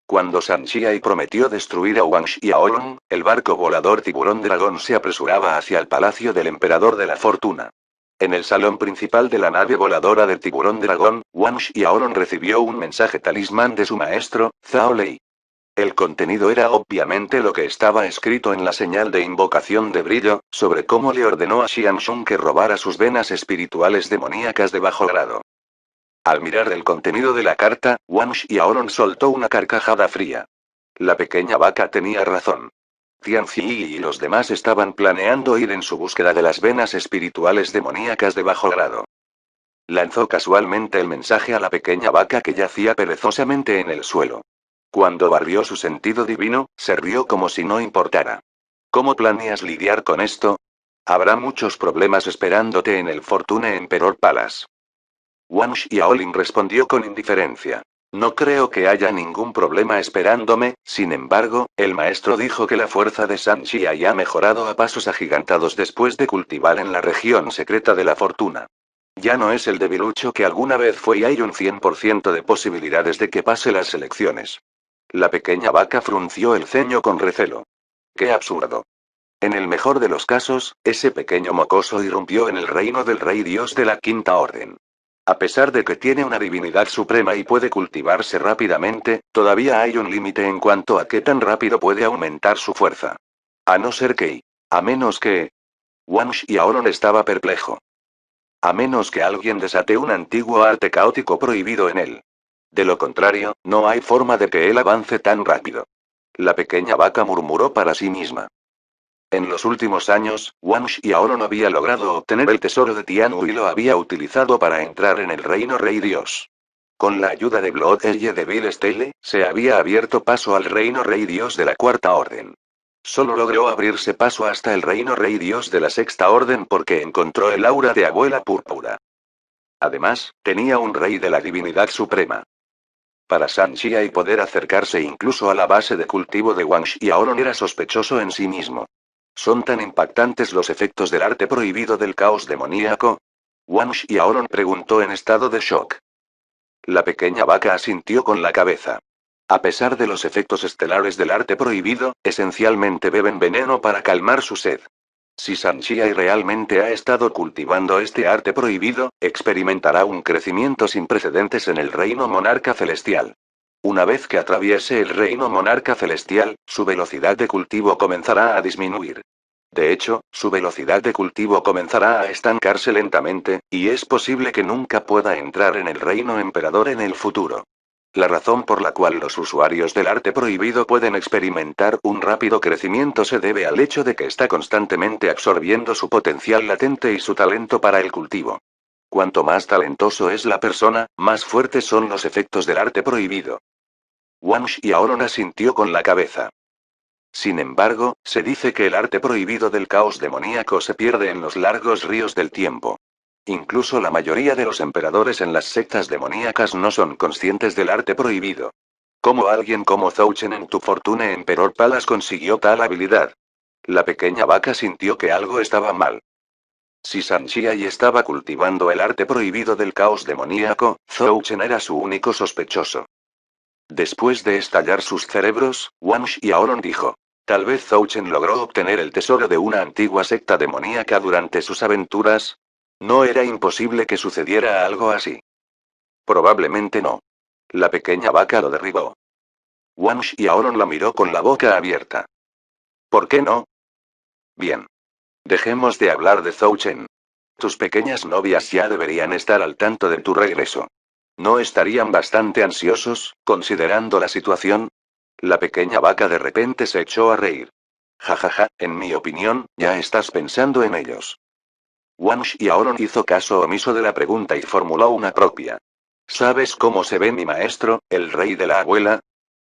Cuando San Chiai prometió destruir a Wang Xiaolong, el barco volador tiburón dragón se apresuraba hacia el palacio del emperador de la fortuna. En el salón principal de la nave voladora del tiburón dragón, Wang Xiaolong recibió un mensaje talismán de su maestro, Zhao Lei. El contenido era obviamente lo que estaba escrito en la señal de invocación de brillo, sobre cómo le ordenó a Xianxun que robara sus venas espirituales demoníacas de bajo grado. Al mirar el contenido de la carta, Wang Xiaolong soltó una carcajada fría. La pequeña vaca tenía razón. Tianzi y los demás estaban planeando ir en su búsqueda de las venas espirituales demoníacas de bajo grado. Lanzó casualmente el mensaje a la pequeña vaca que yacía perezosamente en el suelo. Cuando barrió su sentido divino, se rió como si no importara. ¿Cómo planeas lidiar con esto? Habrá muchos problemas esperándote en el Fortune Emperor Palace. Wang Xiaolong respondió con indiferencia. No creo que haya ningún problema esperándome, sin embargo, el maestro dijo que la fuerza de San Chiai ha mejorado a pasos agigantados después de cultivar en la región secreta de la fortuna. Ya no es el debilucho que alguna vez fue y hay un 100% de posibilidades de que pase las elecciones. La pequeña vaca frunció el ceño con recelo. ¡Qué absurdo! En el mejor de los casos, ese pequeño mocoso irrumpió en el reino del rey dios de la quinta orden. A pesar de que tiene una divinidad suprema y puede cultivarse rápidamente, todavía hay un límite en cuanto a qué tan rápido puede aumentar su fuerza. A no ser que... A menos que... Wang Xiaolong estaba perplejo. A menos que alguien desate un antiguo arte caótico prohibido en él. De lo contrario, no hay forma de que él avance tan rápido. La pequeña vaca murmuró para sí misma. En los últimos años, Wang Xiaolong había logrado obtener el tesoro de Tianwu y lo había utilizado para entrar en el reino Rey Dios. Con la ayuda de Blood Eye y de Bill Stele, se había abierto paso al reino Rey Dios de la Cuarta Orden. Solo logró abrirse paso hasta el reino Rey Dios de la Sexta Orden porque encontró el aura de Abuela Púrpura. Además, tenía un rey de la divinidad suprema. Para San Chiai poder acercarse incluso a la base de cultivo de Wang Xiaolong era sospechoso en sí mismo. ¿Son tan impactantes los efectos del arte prohibido del caos demoníaco? Wang Xiaolong preguntó en estado de shock. La pequeña vaca asintió con la cabeza. A pesar de los efectos estelares del arte prohibido, esencialmente beben veneno para calmar su sed. Si San Chiai realmente ha estado cultivando este arte prohibido, experimentará un crecimiento sin precedentes en el reino monarca celestial. Una vez que atraviese el reino monarca celestial, su velocidad de cultivo comenzará a disminuir. De hecho, su velocidad de cultivo comenzará a estancarse lentamente, y es posible que nunca pueda entrar en el reino emperador en el futuro. La razón por la cual los usuarios del arte prohibido pueden experimentar un rápido crecimiento se debe al hecho de que está constantemente absorbiendo su potencial latente y su talento para el cultivo. Cuanto más talentoso es la persona, más fuertes son los efectos del arte prohibido. Wang Xiaolong asintió con la cabeza. Sin embargo, se dice que el arte prohibido del caos demoníaco se pierde en los largos ríos del tiempo. Incluso la mayoría de los emperadores en las sectas demoníacas no son conscientes del arte prohibido. ¿Cómo alguien como Zhou Chen en tu Fortune Emperor Palace consiguió tal habilidad? La pequeña vaca sintió que algo estaba mal. Si San Chiai estaba cultivando el arte prohibido del caos demoníaco, Zhou Chen era su único sospechoso. Después de estallar sus cerebros, Wang Xiaolong dijo. Tal vez Zhou Chen logró obtener el tesoro de una antigua secta demoníaca durante sus aventuras. No era imposible que sucediera algo así. Probablemente no. La pequeña vaca lo derribó. Wang Xiaolong la miró con la boca abierta. ¿Por qué no? Bien. Dejemos de hablar de Zhou Chen. Tus pequeñas novias ya deberían estar al tanto de tu regreso. ¿No estarían bastante ansiosos, considerando la situación? La pequeña vaca de repente se echó a reír. Jajaja, en mi opinión, ya estás pensando en ellos. Wang Xiaoron hizo caso omiso de la pregunta y formuló una propia. ¿Sabes cómo se ve mi maestro, el rey de la abuela?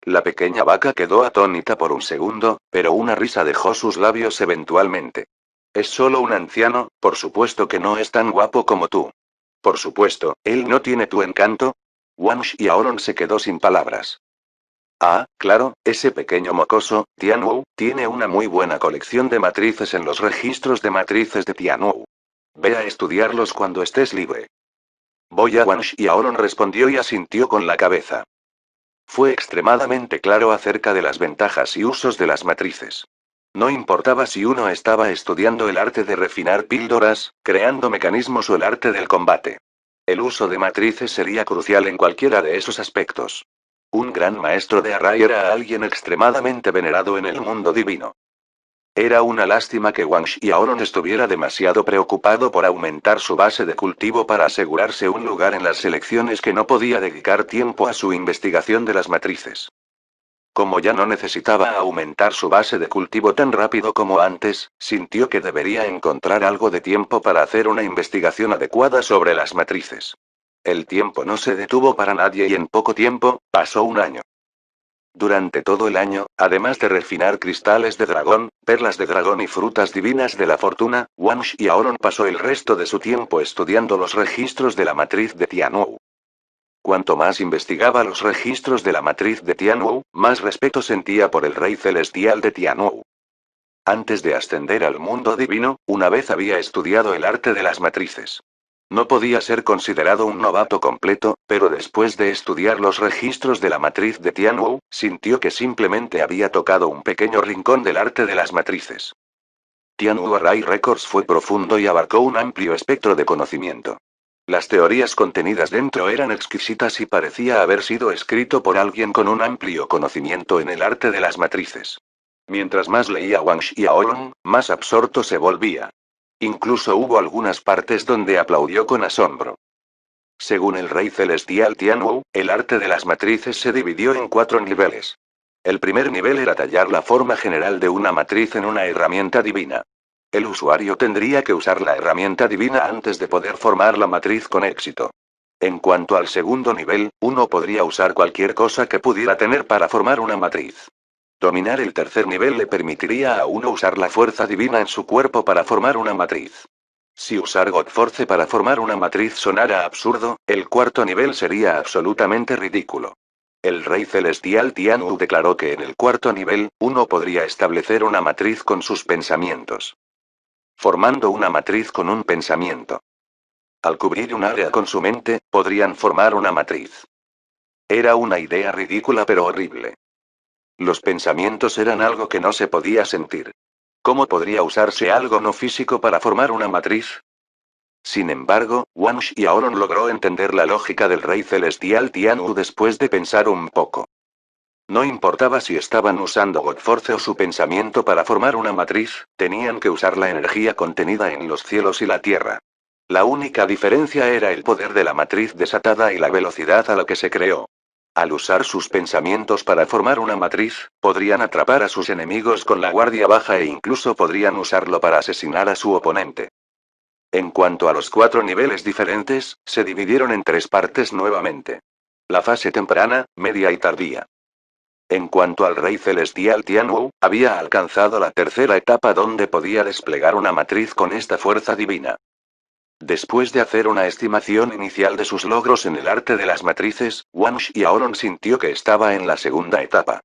La pequeña vaca quedó atónita por un segundo, pero una risa dejó sus labios eventualmente. Es solo un anciano, por supuesto que no es tan guapo como tú. Por supuesto, él no tiene tu encanto. Wang Xiaoron se quedó sin palabras. Ah, claro, ese pequeño mocoso, Tianwu, tiene una muy buena colección de matrices en los registros de matrices de Tianwu. Ve a estudiarlos cuando estés libre. Voy a Wang Xiaoron respondió y asintió con la cabeza. Fue extremadamente claro acerca de las ventajas y usos de las matrices. No importaba si uno estaba estudiando el arte de refinar píldoras, creando mecanismos o el arte del combate. El uso de matrices sería crucial en cualquiera de esos aspectos. Un gran maestro de Array era alguien extremadamente venerado en el mundo divino. Era una lástima que Wang Xiaoron estuviera demasiado preocupado por aumentar su base de cultivo para asegurarse un lugar en las selecciones que no podía dedicar tiempo a su investigación de las matrices. Como ya no necesitaba aumentar su base de cultivo tan rápido como antes, sintió que debería encontrar algo de tiempo para hacer una investigación adecuada sobre las matrices. El tiempo no se detuvo para nadie y en poco tiempo, pasó un año. Durante todo el año, además de refinar cristales de dragón, perlas de dragón y frutas divinas de la fortuna, Wang Xiaoron pasó el resto de su tiempo estudiando los registros de la matriz de Tianwu. Cuanto más investigaba los registros de la matriz de Tianwu, más respeto sentía por el rey celestial de Tianwu. Antes de ascender al mundo divino, una vez había estudiado el arte de las matrices. No podía ser considerado un novato completo, pero después de estudiar los registros de la matriz de Tianwu, sintió que simplemente había tocado un pequeño rincón del arte de las matrices. Tianwu Array Records fue profundo y abarcó un amplio espectro de conocimiento. Las teorías contenidas dentro eran exquisitas y parecía haber sido escrito por alguien con un amplio conocimiento en el arte de las matrices. Mientras más leía Wang Xiaoron, más absorto se volvía. Incluso hubo algunas partes donde aplaudió con asombro. Según el rey celestial Tianwu, el arte de las matrices se dividió en 4 niveles. El primer nivel era tallar la forma general de una matriz en una herramienta divina. El usuario tendría que usar la herramienta divina antes de poder formar la matriz con éxito. En cuanto al segundo nivel, uno podría usar cualquier cosa que pudiera tener para formar una matriz. Dominar el tercer nivel le permitiría a uno usar la fuerza divina en su cuerpo para formar una matriz. Si usar Godforce para formar una matriz sonara absurdo, el cuarto nivel sería absolutamente ridículo. El rey celestial Tianwu declaró que en el cuarto nivel, uno podría establecer una matriz con sus pensamientos. Formando una matriz con un pensamiento. Al cubrir un área con su mente, podrían formar una matriz. Era una idea ridícula pero horrible. Los pensamientos eran algo que no se podía sentir. ¿Cómo podría usarse algo no físico para formar una matriz? Sin embargo, Wang Xiaoron logró entender la lógica del rey celestial Tianwu después de pensar un poco. No importaba si estaban usando Godforce o su pensamiento para formar una matriz, tenían que usar la energía contenida en los cielos y la tierra. La única diferencia era el poder de la matriz desatada y la velocidad a la que se creó. Al usar sus pensamientos para formar una matriz, podrían atrapar a sus enemigos con la guardia baja e incluso podrían usarlo para asesinar a su oponente. En cuanto a los 4 niveles diferentes, se dividieron en 3 partes nuevamente. La fase temprana, media y tardía. En cuanto al rey celestial Tianwu, había alcanzado la tercera etapa donde podía desplegar una matriz con esta fuerza divina. Después de hacer una estimación inicial de sus logros en el arte de las matrices, Wang Xiaoron sintió que estaba en la segunda etapa.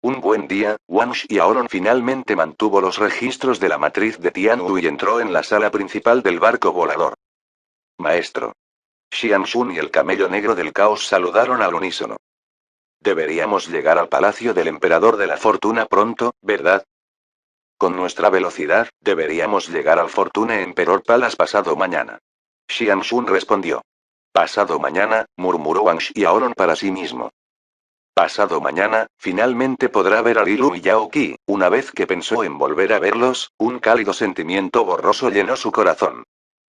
Un buen día, Wang Xiaoron finalmente mantuvo los registros de la matriz de Tianwu y entró en la sala principal del barco volador. Maestro. Xianxun y el camello negro del caos saludaron al unísono. Deberíamos llegar al palacio del emperador de la fortuna pronto, ¿verdad? Con nuestra velocidad, deberíamos llegar al Fortune Emperor Palace pasado mañana. Xianxun respondió. Pasado mañana, murmuró Wang Xiaoron para sí mismo. Pasado mañana, finalmente podrá ver a Lilu y Yao Qi. Una vez que pensó en volver a verlos, un cálido sentimiento borroso llenó su corazón.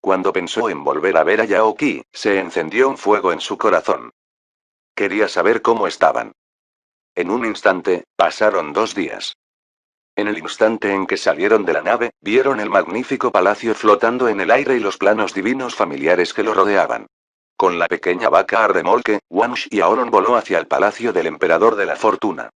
Cuando pensó en volver a ver a Yao Qi, se encendió un fuego en su corazón. Quería saber cómo estaban. En un instante, pasaron 2 días. En el instante en que salieron de la nave, vieron el magnífico palacio flotando en el aire y los planos divinos familiares que lo rodeaban. Con la pequeña vaca a remolque, Wang Xiaolong voló hacia el palacio del emperador de la fortuna.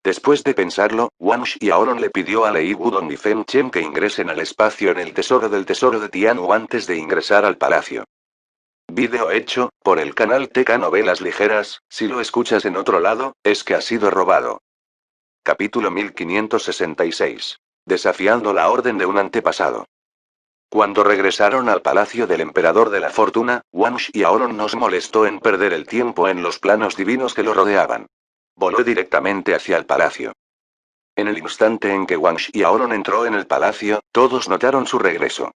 Después de pensarlo, Wang Xiaolong le pidió a Lei Wudong y Feng Chen que ingresen al espacio en el tesoro del tesoro de Tianwu antes de ingresar al palacio. Vídeo hecho, por el canal TK Novelas Ligeras. Si lo escuchas en otro lado, es que ha sido robado. Capítulo 1566. Desafiando la orden de un antepasado. Cuando regresaron al palacio del emperador de la fortuna, Wang Xiaolong no se molestó en perder el tiempo en los planos divinos que lo rodeaban. Voló directamente hacia el palacio. En el instante en que Wang Xiaolong entró en el palacio, todos notaron su regreso.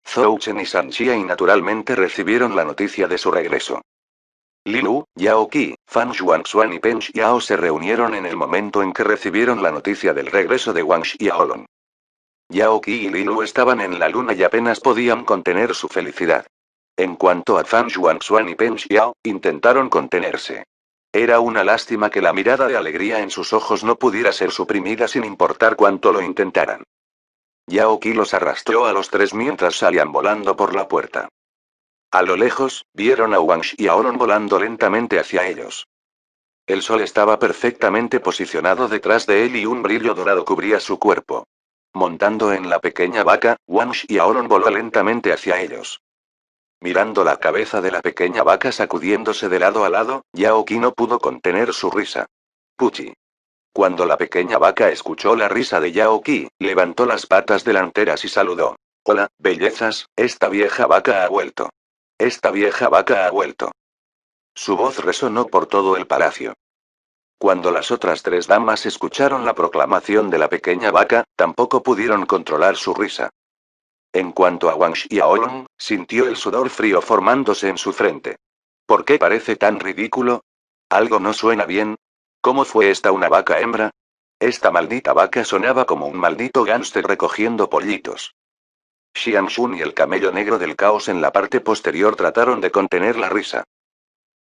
Zhou Chen y San Xiai naturalmente recibieron la noticia de su regreso. Lilu, Yao Qi, Fan Xuanxuan y Peng Xiao se reunieron en el momento en que recibieron la noticia del regreso de Wang Xiaolong. Yao Qi y Lilu estaban en la luna y apenas podían contener su felicidad. En cuanto a Fan Xuanxuan y Peng Xiao, intentaron contenerse. Era una lástima que la mirada de alegría en sus ojos no pudiera ser suprimida sin importar cuánto lo intentaran. Yao Qi los arrastró a los tres mientras salían volando por la puerta. A lo lejos, vieron a Wang Xiaolong volando lentamente hacia ellos. El sol estaba perfectamente posicionado detrás de él y un brillo dorado cubría su cuerpo. Montando en la pequeña vaca, Wang Xiaolong voló lentamente hacia ellos. Mirando la cabeza de la pequeña vaca sacudiéndose de lado a lado, Yao Qi no pudo contener su risa. Puchi. Cuando la pequeña vaca escuchó la risa de Yao Qi, levantó las patas delanteras y saludó. Hola, bellezas, esta vieja vaca ha vuelto. Esta vieja vaca ha vuelto. Su voz resonó por todo el palacio. Cuando las otras tres damas escucharon la proclamación de la pequeña vaca, tampoco pudieron controlar su risa. En cuanto a Wang Xiaolong, sintió el sudor frío formándose en su frente. ¿Por qué parece tan ridículo? ¿Algo no suena bien? ¿Cómo fue esta una vaca hembra? Esta maldita vaca sonaba como un maldito gánster recogiendo pollitos. Xianxun y el camello negro del caos en la parte posterior trataron de contener la risa.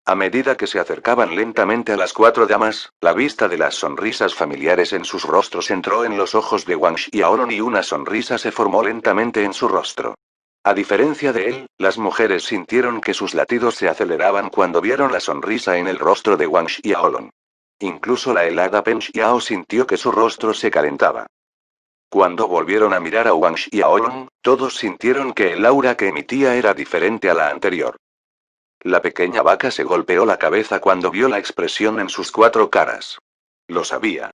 A medida que se acercaban lentamente a las cuatro damas, la vista de las sonrisas familiares en sus rostros entró en los ojos de Wang Xiaolong y una sonrisa se formó lentamente en su rostro. A diferencia de él, las mujeres sintieron que sus latidos se aceleraban cuando vieron la sonrisa en el rostro de Wang Xiaolong. Incluso la helada Peng Xiao sintió que su rostro se calentaba. Cuando volvieron a mirar a Wang Xiaolong, todos sintieron que el aura que emitía era diferente a la anterior. La pequeña vaca se golpeó la cabeza cuando vio la expresión en sus cuatro caras. Lo sabía.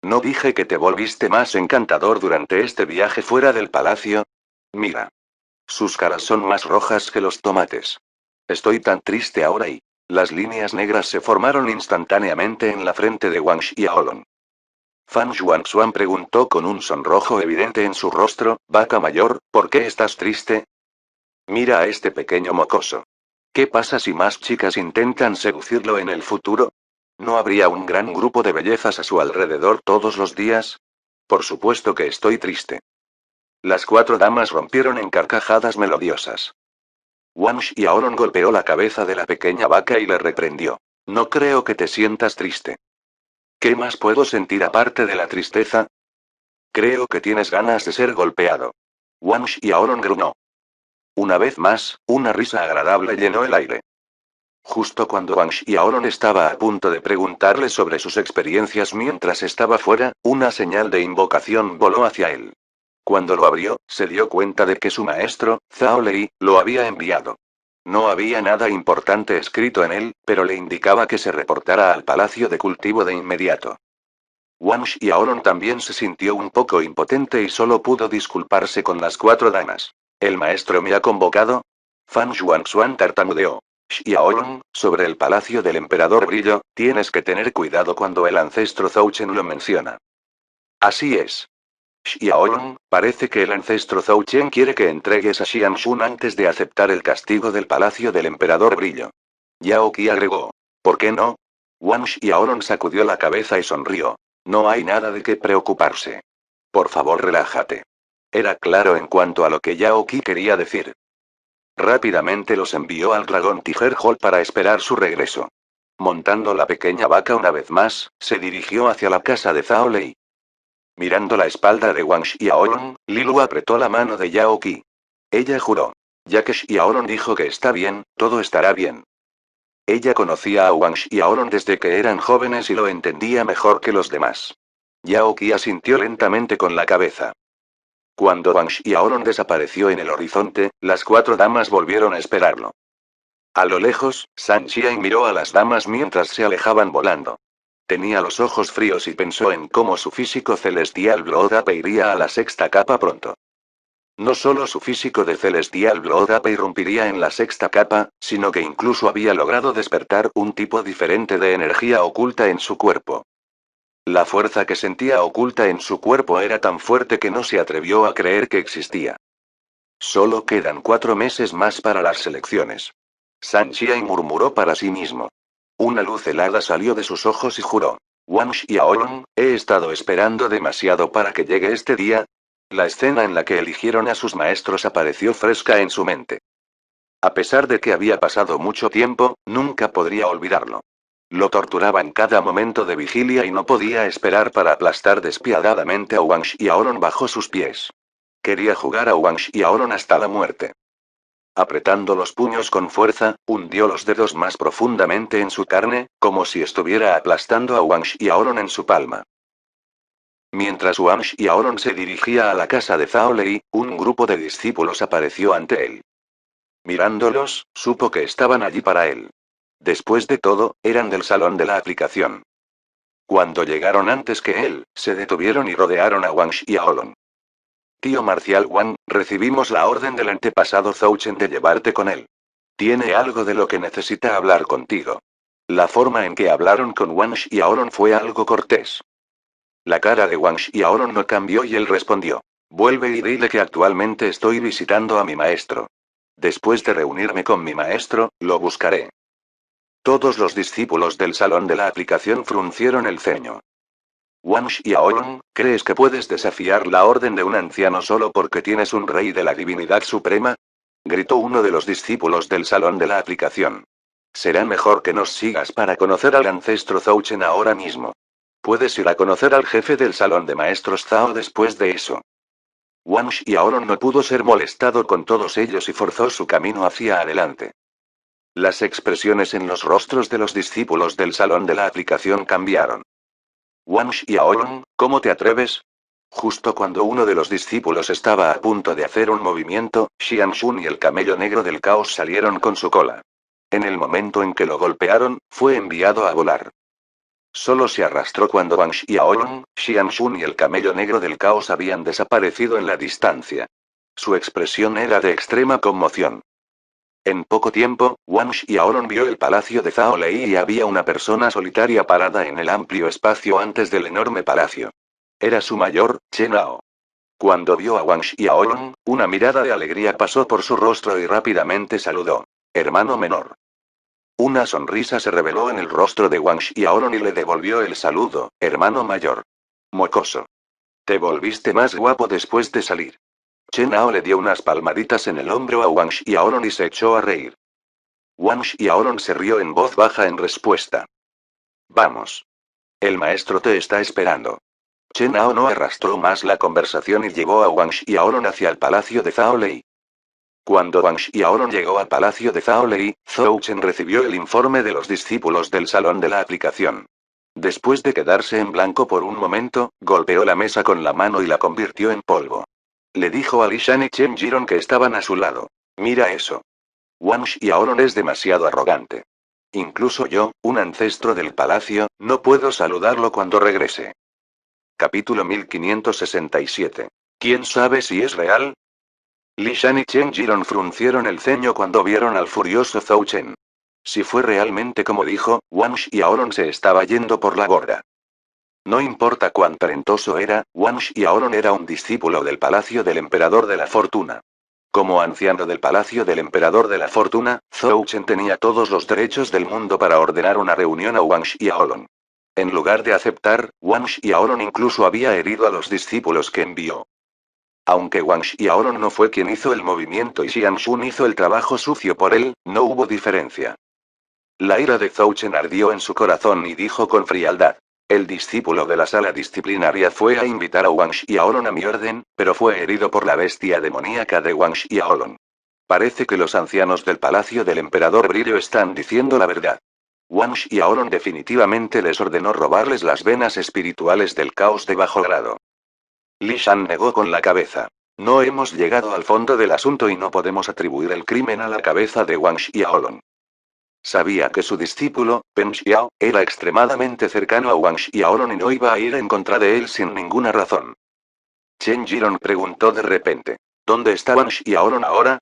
¿No dije que te volviste más encantador durante este viaje fuera del palacio? Mira. Sus caras son más rojas que los tomates. Estoy tan triste ahora y... Las líneas negras se formaron instantáneamente en la frente de Wang Xiaolong. Fan Xuanxuan preguntó con un sonrojo evidente en su rostro, vaca mayor, ¿por qué estás triste? Mira a este pequeño mocoso. ¿Qué pasa si más chicas intentan seducirlo en el futuro? ¿No habría un gran grupo de bellezas a su alrededor todos los días? Por supuesto que estoy triste. Las cuatro damas rompieron en carcajadas melodiosas. Wang Xiaolong golpeó la cabeza de la pequeña vaca y le reprendió. No creo que te sientas triste. ¿Qué más puedo sentir aparte de la tristeza? Creo que tienes ganas de ser golpeado. Wang Xiaolong gruñó. Una vez más, una risa agradable llenó el aire. Justo cuando Wang Xiaolong estaba a punto de preguntarle sobre sus experiencias mientras estaba fuera, una señal de invocación voló hacia él. Cuando lo abrió, se dio cuenta de que su maestro, Zhao Lei, lo había enviado. No había nada importante escrito en él, pero le indicaba que se reportara al palacio de cultivo de inmediato. Wang Xiaolong también se sintió un poco impotente y solo pudo disculparse con las cuatro damas. ¿El maestro me ha convocado? Fan Xuanxuan tartamudeó. Xiaolong, sobre el palacio del emperador Brillo, tienes que tener cuidado cuando el ancestro Zhou Chen lo menciona. Así es. Xiaolong, parece que el ancestro Zhou Chen quiere que entregues a Xianxun antes de aceptar el castigo del palacio del emperador Brillo. Yao Qi agregó. ¿Por qué no? Wang Xiaolong sacudió la cabeza y sonrió. No hay nada de qué preocuparse. Por favor, relájate. Era claro en cuanto a lo que Yao Qi quería decir. Rápidamente los envió al Dragon Tiger Hall para esperar su regreso. Montando la pequeña vaca una vez más, se dirigió hacia la casa de Zhao Lei. Mirando la espalda de Wang Xiaolong, Lilu apretó la mano de Yao Qi. Ella juró. Ya que Xiaolong dijo que está bien, todo estará bien. Ella conocía a Wang Xiaolong desde que eran jóvenes y lo entendía mejor que los demás. Yao Qi asintió lentamente con la cabeza. Cuando Wang Xiaolong desapareció en el horizonte, las 4 damas volvieron a esperarlo. A lo lejos, San Xian miró a las damas mientras se alejaban volando. Tenía los ojos fríos y pensó en cómo su físico celestial Blood Up iría a la 6ª capa pronto. No solo su físico de celestial Blood Up irrumpiría en la 6ª capa, sino que incluso había logrado despertar un tipo diferente de energía oculta en su cuerpo. La fuerza que sentía oculta en su cuerpo era tan fuerte que no se atrevió a creer que existía. Solo quedan 4 meses más para las selecciones. San Xian murmuró para sí mismo. Una luz helada salió de sus ojos y juró. Wang Xiaolong, he estado esperando demasiado para que llegue este día. La escena en la que eligieron a sus maestros apareció fresca en su mente. A pesar de que había pasado mucho tiempo, nunca podría olvidarlo. Lo torturaba en cada momento de vigilia y no podía esperar para aplastar despiadadamente a Wang Xiaolong bajo sus pies. Quería jugar a Wang Xiaolong hasta la muerte. Apretando los puños con fuerza, hundió los dedos más profundamente en su carne, como si estuviera aplastando a Wang Xiaolong en su palma. Mientras Wang Xiaolong se dirigía a la casa de Zhao Lei, un grupo de discípulos apareció ante él. Mirándolos, supo que estaban allí para él. Después de todo, eran del salón de la aplicación. Cuando llegaron antes que él, se detuvieron y rodearon a Wang Xiaolong. Tío Marcial Wang, recibimos la orden del antepasado Zhou Chen de llevarte con él. Tiene algo de lo que necesita hablar contigo. La forma en que hablaron con Wang Xiaolong fue algo cortés. La cara de Wang Xiaolong no cambió y él respondió. Vuelve y dile que actualmente estoy visitando a mi maestro. Después de reunirme con mi maestro, lo buscaré. Todos los discípulos del salón de la aplicación fruncieron el ceño. Wang Xiaolong, ¿crees que puedes desafiar la orden de un anciano solo porque tienes un rey de la divinidad suprema? Gritó uno de los discípulos del salón de la aplicación. Será mejor que nos sigas para conocer al ancestro Zhou Chen ahora mismo. Puedes ir a conocer al jefe del salón de maestros Zhao después de eso. Wang Xiaolong no pudo ser molestado con todos ellos y forzó su camino hacia adelante. Las expresiones en los rostros de los discípulos del salón de la aplicación cambiaron. Wang Xiaolong, ¿cómo te atreves? Justo cuando uno de los discípulos estaba a punto de hacer un movimiento, Xianxun y el camello negro del caos salieron con su cola. En el momento en que lo golpearon, fue enviado a volar. Solo se arrastró cuando Wang Xiaolong, Xianxun y el camello negro del caos habían desaparecido en la distancia. Su expresión era de extrema conmoción. En poco tiempo, Wang Xiaolong vio el palacio de Zhao Lei y había una persona solitaria parada en el amplio espacio antes del enorme palacio. Era su mayor, Chen Hao. Cuando vio a Wang Xiaolong, una mirada de alegría pasó por su rostro y rápidamente saludó. Hermano menor. Una sonrisa se reveló en el rostro de Wang Xiaolong y le devolvió el saludo, hermano mayor. Mocoso. Te volviste más guapo después de salir. Chen Hao le dio unas palmaditas en el hombro a Wang Xiaolong y se echó a reír. Wang Xiaolong se rió en voz baja en respuesta. Vamos. El maestro te está esperando. Chen Hao no arrastró más la conversación y llevó a Wang Xiaolong hacia el palacio de Zhao Lei. Cuando Wang Xiaolong llegó al palacio de Zhao Lei, Zhou Chen recibió el informe de los discípulos del salón de la aplicación. Después de quedarse en blanco por un momento, golpeó la mesa con la mano y la convirtió en polvo. Le dijo a Li Shan y Chen Jiron que estaban a su lado. Mira eso. Wang Xiaolong es demasiado arrogante. Incluso yo, un ancestro del palacio, no puedo saludarlo cuando regrese. Capítulo 1567. ¿Quién sabe si es real? Li Shan y Chen Jiron fruncieron el ceño cuando vieron al furioso Zhou Chen. Si fue realmente como dijo, Wang Xiaolong se estaba yendo por la borda. No importa cuán talentoso era, Wang Xiaolong era un discípulo del palacio del emperador de la fortuna. Como anciano del palacio del emperador de la fortuna, Zhou Chen tenía todos los derechos del mundo para ordenar una reunión a Wang Xiaolong. En lugar de aceptar, Wang Xiaolong incluso había herido a los discípulos que envió. Aunque Wang Xiaolong no fue quien hizo el movimiento y Xiang Shun hizo el trabajo sucio por él, no hubo diferencia. La ira de Zhou Chen ardió en su corazón y dijo con frialdad. El discípulo de la sala disciplinaria fue a invitar a Wang Xiaolong a mi orden, pero fue herido por la bestia demoníaca de Wang Xiaolong. Parece que los ancianos del palacio del emperador Brillo están diciendo la verdad. Wang Xiaolong definitivamente les ordenó robarles las venas espirituales del caos de bajo grado. Li Shan negó con la cabeza. No hemos llegado al fondo del asunto y no podemos atribuir el crimen a la cabeza de Wang Xiaolong. Sabía que su discípulo, Pen Xiao, era extremadamente cercano a Wang Xiaolong y no iba a ir en contra de él sin ninguna razón. Chen Jilong preguntó de repente. ¿Dónde está Wang Xiaolong ahora?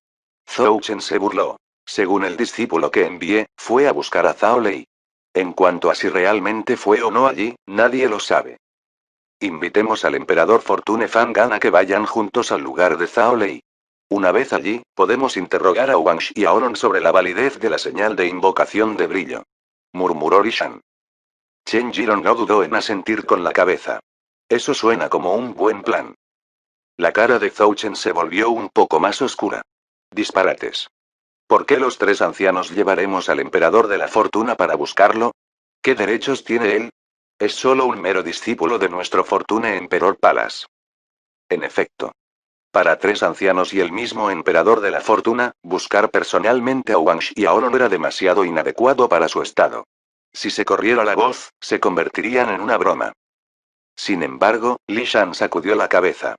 Zhou Chen se burló. Según el discípulo que envié, fue a buscar a Zhao Lei. En cuanto a si realmente fue o no allí, nadie lo sabe. Invitemos al emperador Fortune Fangan a que vayan juntos al lugar de Zhao Lei. Una vez allí, podemos interrogar a Wang Xiaolong sobre la validez de la señal de invocación de brillo. Murmuró Li Shan. Chen Jilong no dudó en asentir con la cabeza. Eso suena como un buen plan. La cara de Zhou Chen se volvió un poco más oscura. Disparates. ¿Por qué los tres ancianos llevaremos al emperador de la fortuna para buscarlo? ¿Qué derechos tiene él? Es solo un mero discípulo de nuestro Fortune Emperor Palace. En efecto. Para tres ancianos y el mismo emperador de la fortuna, buscar personalmente a Wang Xiaolong era demasiado inadecuado para su estado. Si se corriera la voz, se convertirían en una broma. Sin embargo, Li Shan sacudió la cabeza.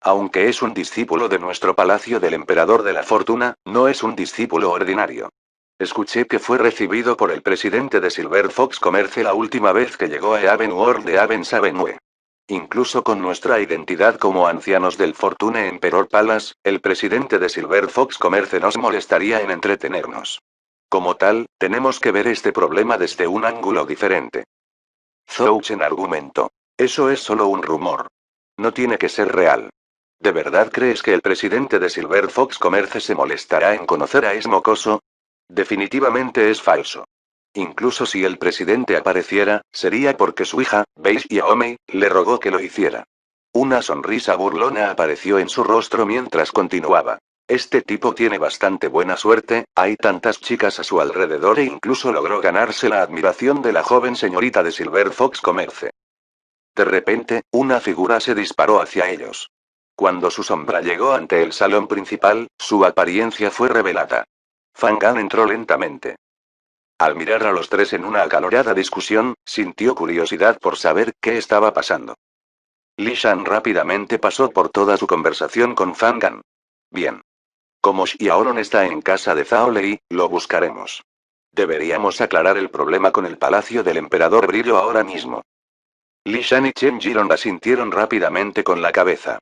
Aunque es un discípulo de nuestro palacio del emperador de la fortuna, no es un discípulo ordinario. Escuché que fue recibido por el presidente de Silver Fox Commerce la última vez que llegó a Avenue World de Avens Avenue. Incluso con nuestra identidad como ancianos del Fortune Emperor Palace, el presidente de Silver Fox Commerce nos molestaría en entretenernos. Como tal, tenemos que ver este problema desde un ángulo diferente. Zhou Chen argumentó. Eso es solo un rumor. No tiene que ser real. ¿De verdad crees que el presidente de Silver Fox Commerce se molestará en conocer a ese mocoso? Definitivamente es falso. Incluso si el presidente apareciera, sería porque su hija, Bei Xiaomei, le rogó que lo hiciera. Una sonrisa burlona apareció en su rostro mientras continuaba. Este tipo tiene bastante buena suerte, hay tantas chicas a su alrededor e incluso logró ganarse la admiración de la joven señorita de Silver Fox Commerce. De repente, una figura se disparó hacia ellos. Cuando su sombra llegó ante el salón principal, su apariencia fue revelada. Fangan entró lentamente. Al mirar a los tres en una acalorada discusión, sintió curiosidad por saber qué estaba pasando. Li Shan rápidamente pasó por toda su conversación con Fangan. Bien. Como Xiaolong está en casa de Zhao Lei, lo buscaremos. Deberíamos aclarar el problema con el palacio del emperador Brillo ahora mismo. Li Shan y Chen Jilong asintieron rápidamente con la cabeza.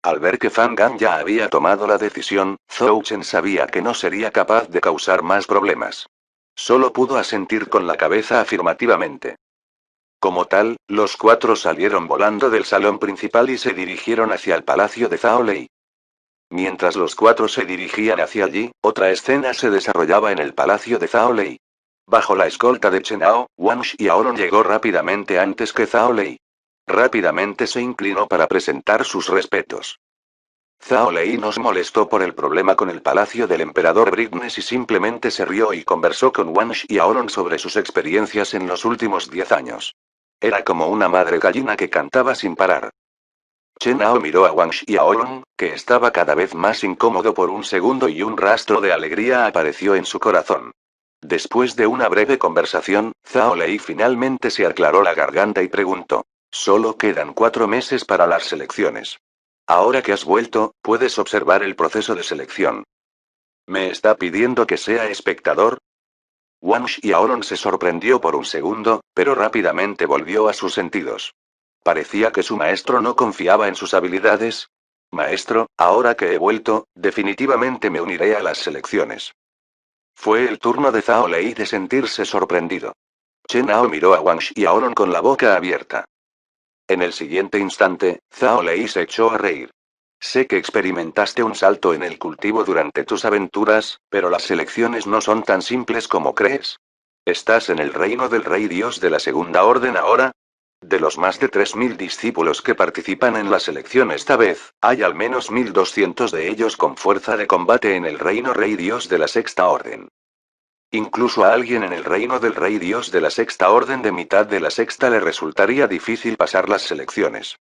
Al ver que Fangan ya había tomado la decisión, Zhou Chen sabía que no sería capaz de causar más problemas. Solo pudo asentir con la cabeza afirmativamente. Como tal, los cuatro salieron volando del salón principal y se dirigieron hacia el palacio de Zhao Lei. Mientras los cuatro se dirigían hacia allí, otra escena se desarrollaba en el palacio de Zhao Lei. Bajo la escolta de Chen Hao, Wang Xiaolong llegó rápidamente antes que Zhao Lei. Rápidamente se inclinó para presentar sus respetos. Zhao Lei nos molestó por el problema con el palacio del emperador Brignes y simplemente se rió y conversó con Wang Xiaolong sobre sus experiencias en los últimos 10 años. Era como una madre gallina que cantaba sin parar. Chen Hao miró a Wang Xiaolong, que estaba cada vez más incómodo por un segundo y un rastro de alegría apareció en su corazón. Después de una breve conversación, Zhao Lei finalmente se aclaró la garganta y preguntó. Solo quedan 4 meses para las selecciones. Ahora que has vuelto, puedes observar el proceso de selección. ¿Me está pidiendo que sea espectador? Wang Xiaolong se sorprendió por un segundo, pero rápidamente volvió a sus sentidos. Parecía que su maestro no confiaba en sus habilidades. Maestro, ahora que he vuelto, definitivamente me uniré a las selecciones. Fue el turno de Zhao Lei de sentirse sorprendido. Chen Hao miró a Wang Xiaolong con la boca abierta. En el siguiente instante, Zhao Lei se echó a reír. Sé que experimentaste un salto en el cultivo durante tus aventuras, pero las elecciones no son tan simples como crees. ¿Estás en el reino del Rey Dios de la Segunda Orden ahora? De los más de 3000 discípulos que participan en la selección esta vez, hay al menos 1200 de ellos con fuerza de combate en el reino Rey Dios de la Sexta Orden. Incluso a alguien en el reino del Rey Dios de la Sexta Orden de mitad de la Sexta le resultaría difícil pasar las selecciones.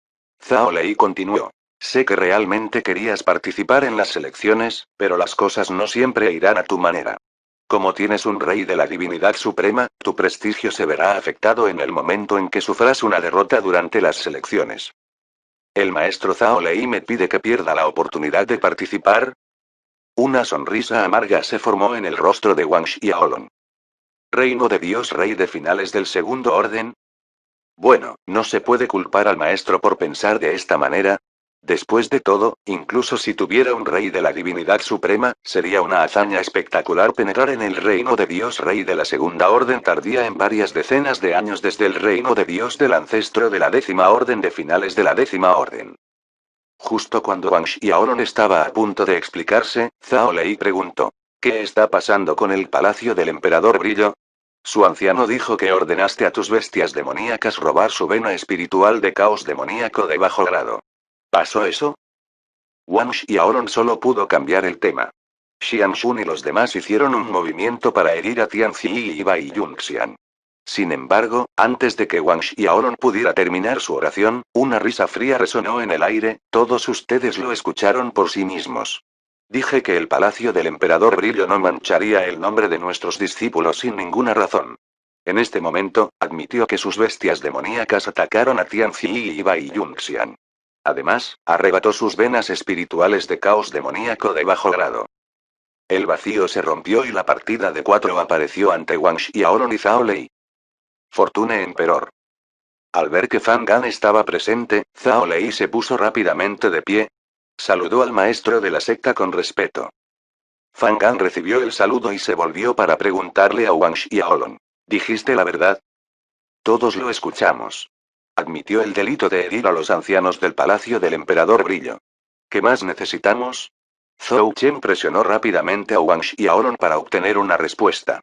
Zhao Lei continuó. Sé que realmente querías participar en las selecciones, pero las cosas no siempre irán a tu manera. Como tienes un rey de la divinidad suprema, tu prestigio se verá afectado en el momento en que sufras una derrota durante las selecciones. ¿El maestro Zhao Lei me pide que pierda la oportunidad de participar? Una sonrisa amarga se formó en el rostro de Wang Xiaolong. ¿Reino de Dios Rey de finales del Segundo Orden? Bueno, no se puede culpar al maestro por pensar de esta manera. Después de todo, incluso si tuviera un rey de la divinidad suprema, sería una hazaña espectacular penetrar en el reino de Dios Rey de la Segunda Orden tardía en varias decenas de años desde el reino de Dios del ancestro de la Décima Orden de finales de la Décima Orden. Justo cuando Wang Xiaolong estaba a punto de explicarse, Zhao Lei preguntó: ¿Qué está pasando con el palacio del emperador Brillo? Su anciano dijo que ordenaste a tus bestias demoníacas robar su vena espiritual de caos demoníaco de bajo grado. ¿Pasó eso? Wang Xiaolong solo pudo cambiar el tema. Xianxun y los demás hicieron un movimiento para herir a Tianzi y Bai Yunxian. Sin embargo, antes de que Wang Xiaolong pudiera terminar su oración, una risa fría resonó en el aire. Todos ustedes lo escucharon por sí mismos. Dije que el palacio del emperador Brillo no mancharía el nombre de nuestros discípulos sin ninguna razón. En este momento, admitió que sus bestias demoníacas atacaron a Tianzi y Bai Yunxian. Además, arrebató sus venas espirituales de caos demoníaco de bajo grado. El vacío se rompió y la partida de 4 apareció ante Wang Xiaolong y Zhao Lei. Fortune Emperor. Al ver que Fan Gan estaba presente, Zhao Lei se puso rápidamente de pie. Saludó al maestro de la secta con respeto. Fan Gan recibió el saludo y se volvió para preguntarle a Wang Xiaolong. ¿Dijiste la verdad? Todos lo escuchamos. Admitió el delito de herir a los ancianos del palacio del emperador Brillo. ¿Qué más necesitamos? Zhou Chen presionó rápidamente a Wang Xiaolong para obtener una respuesta.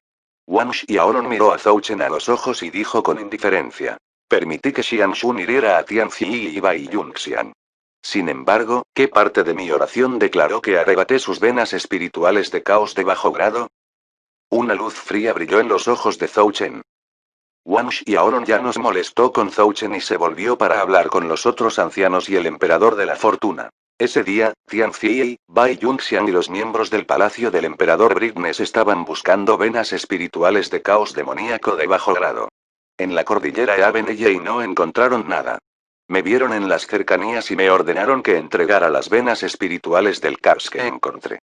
Wang Xiaolong miró a Zhou Chen a los ojos y dijo con indiferencia. Permití que Xianxun hiriera a Tianzi y Bai Yunxian. Sin embargo, ¿qué parte de mi oración declaró que arrebaté sus venas espirituales de caos de bajo grado? Una luz fría brilló en los ojos de Zhou Chen. Wang Xiaolong ya nos molestó con Zhou Chen y se volvió para hablar con los otros ancianos y el emperador de la fortuna. Ese día, Tianzi, Bai Yunxian y los miembros del palacio del emperador Brignes estaban buscando venas espirituales de caos demoníaco de bajo grado. En la cordillera Eabenelle y no encontraron nada. Me vieron en las cercanías y me ordenaron que entregara las venas espirituales del caos que encontré.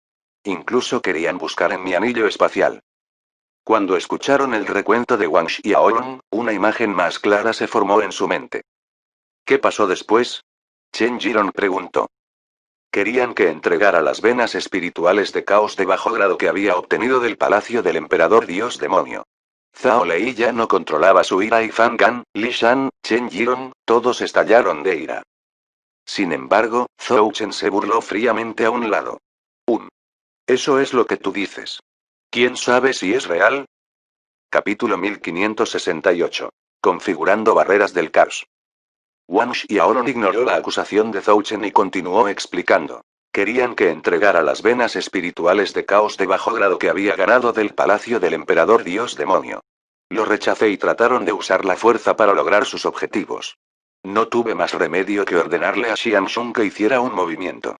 Incluso querían buscar en mi anillo espacial. Cuando escucharon el recuento de Wang Xiaolong, una imagen más clara se formó en su mente. ¿Qué pasó después? Chen Jiron preguntó. Querían que entregara las venas espirituales de caos de bajo grado que había obtenido del palacio del emperador Dios Demonio. Zhao Lei ya no controlaba su ira y Fan Gan, Li Shan, Chen Jiron, todos estallaron de ira. Sin embargo, Zhou Chen se burló fríamente a un lado. Eso es lo que tú dices. ¿Quién sabe si es real? Capítulo 1568. Configurando barreras del caos. Wang Xiaolong ignoró la acusación de Zhou Chen y continuó explicando. Querían que entregara las venas espirituales de caos de bajo grado que había ganado del palacio del emperador Dios Demonio. Lo rechacé y trataron de usar la fuerza para lograr sus objetivos. No tuve más remedio que ordenarle a Xianxun que hiciera un movimiento.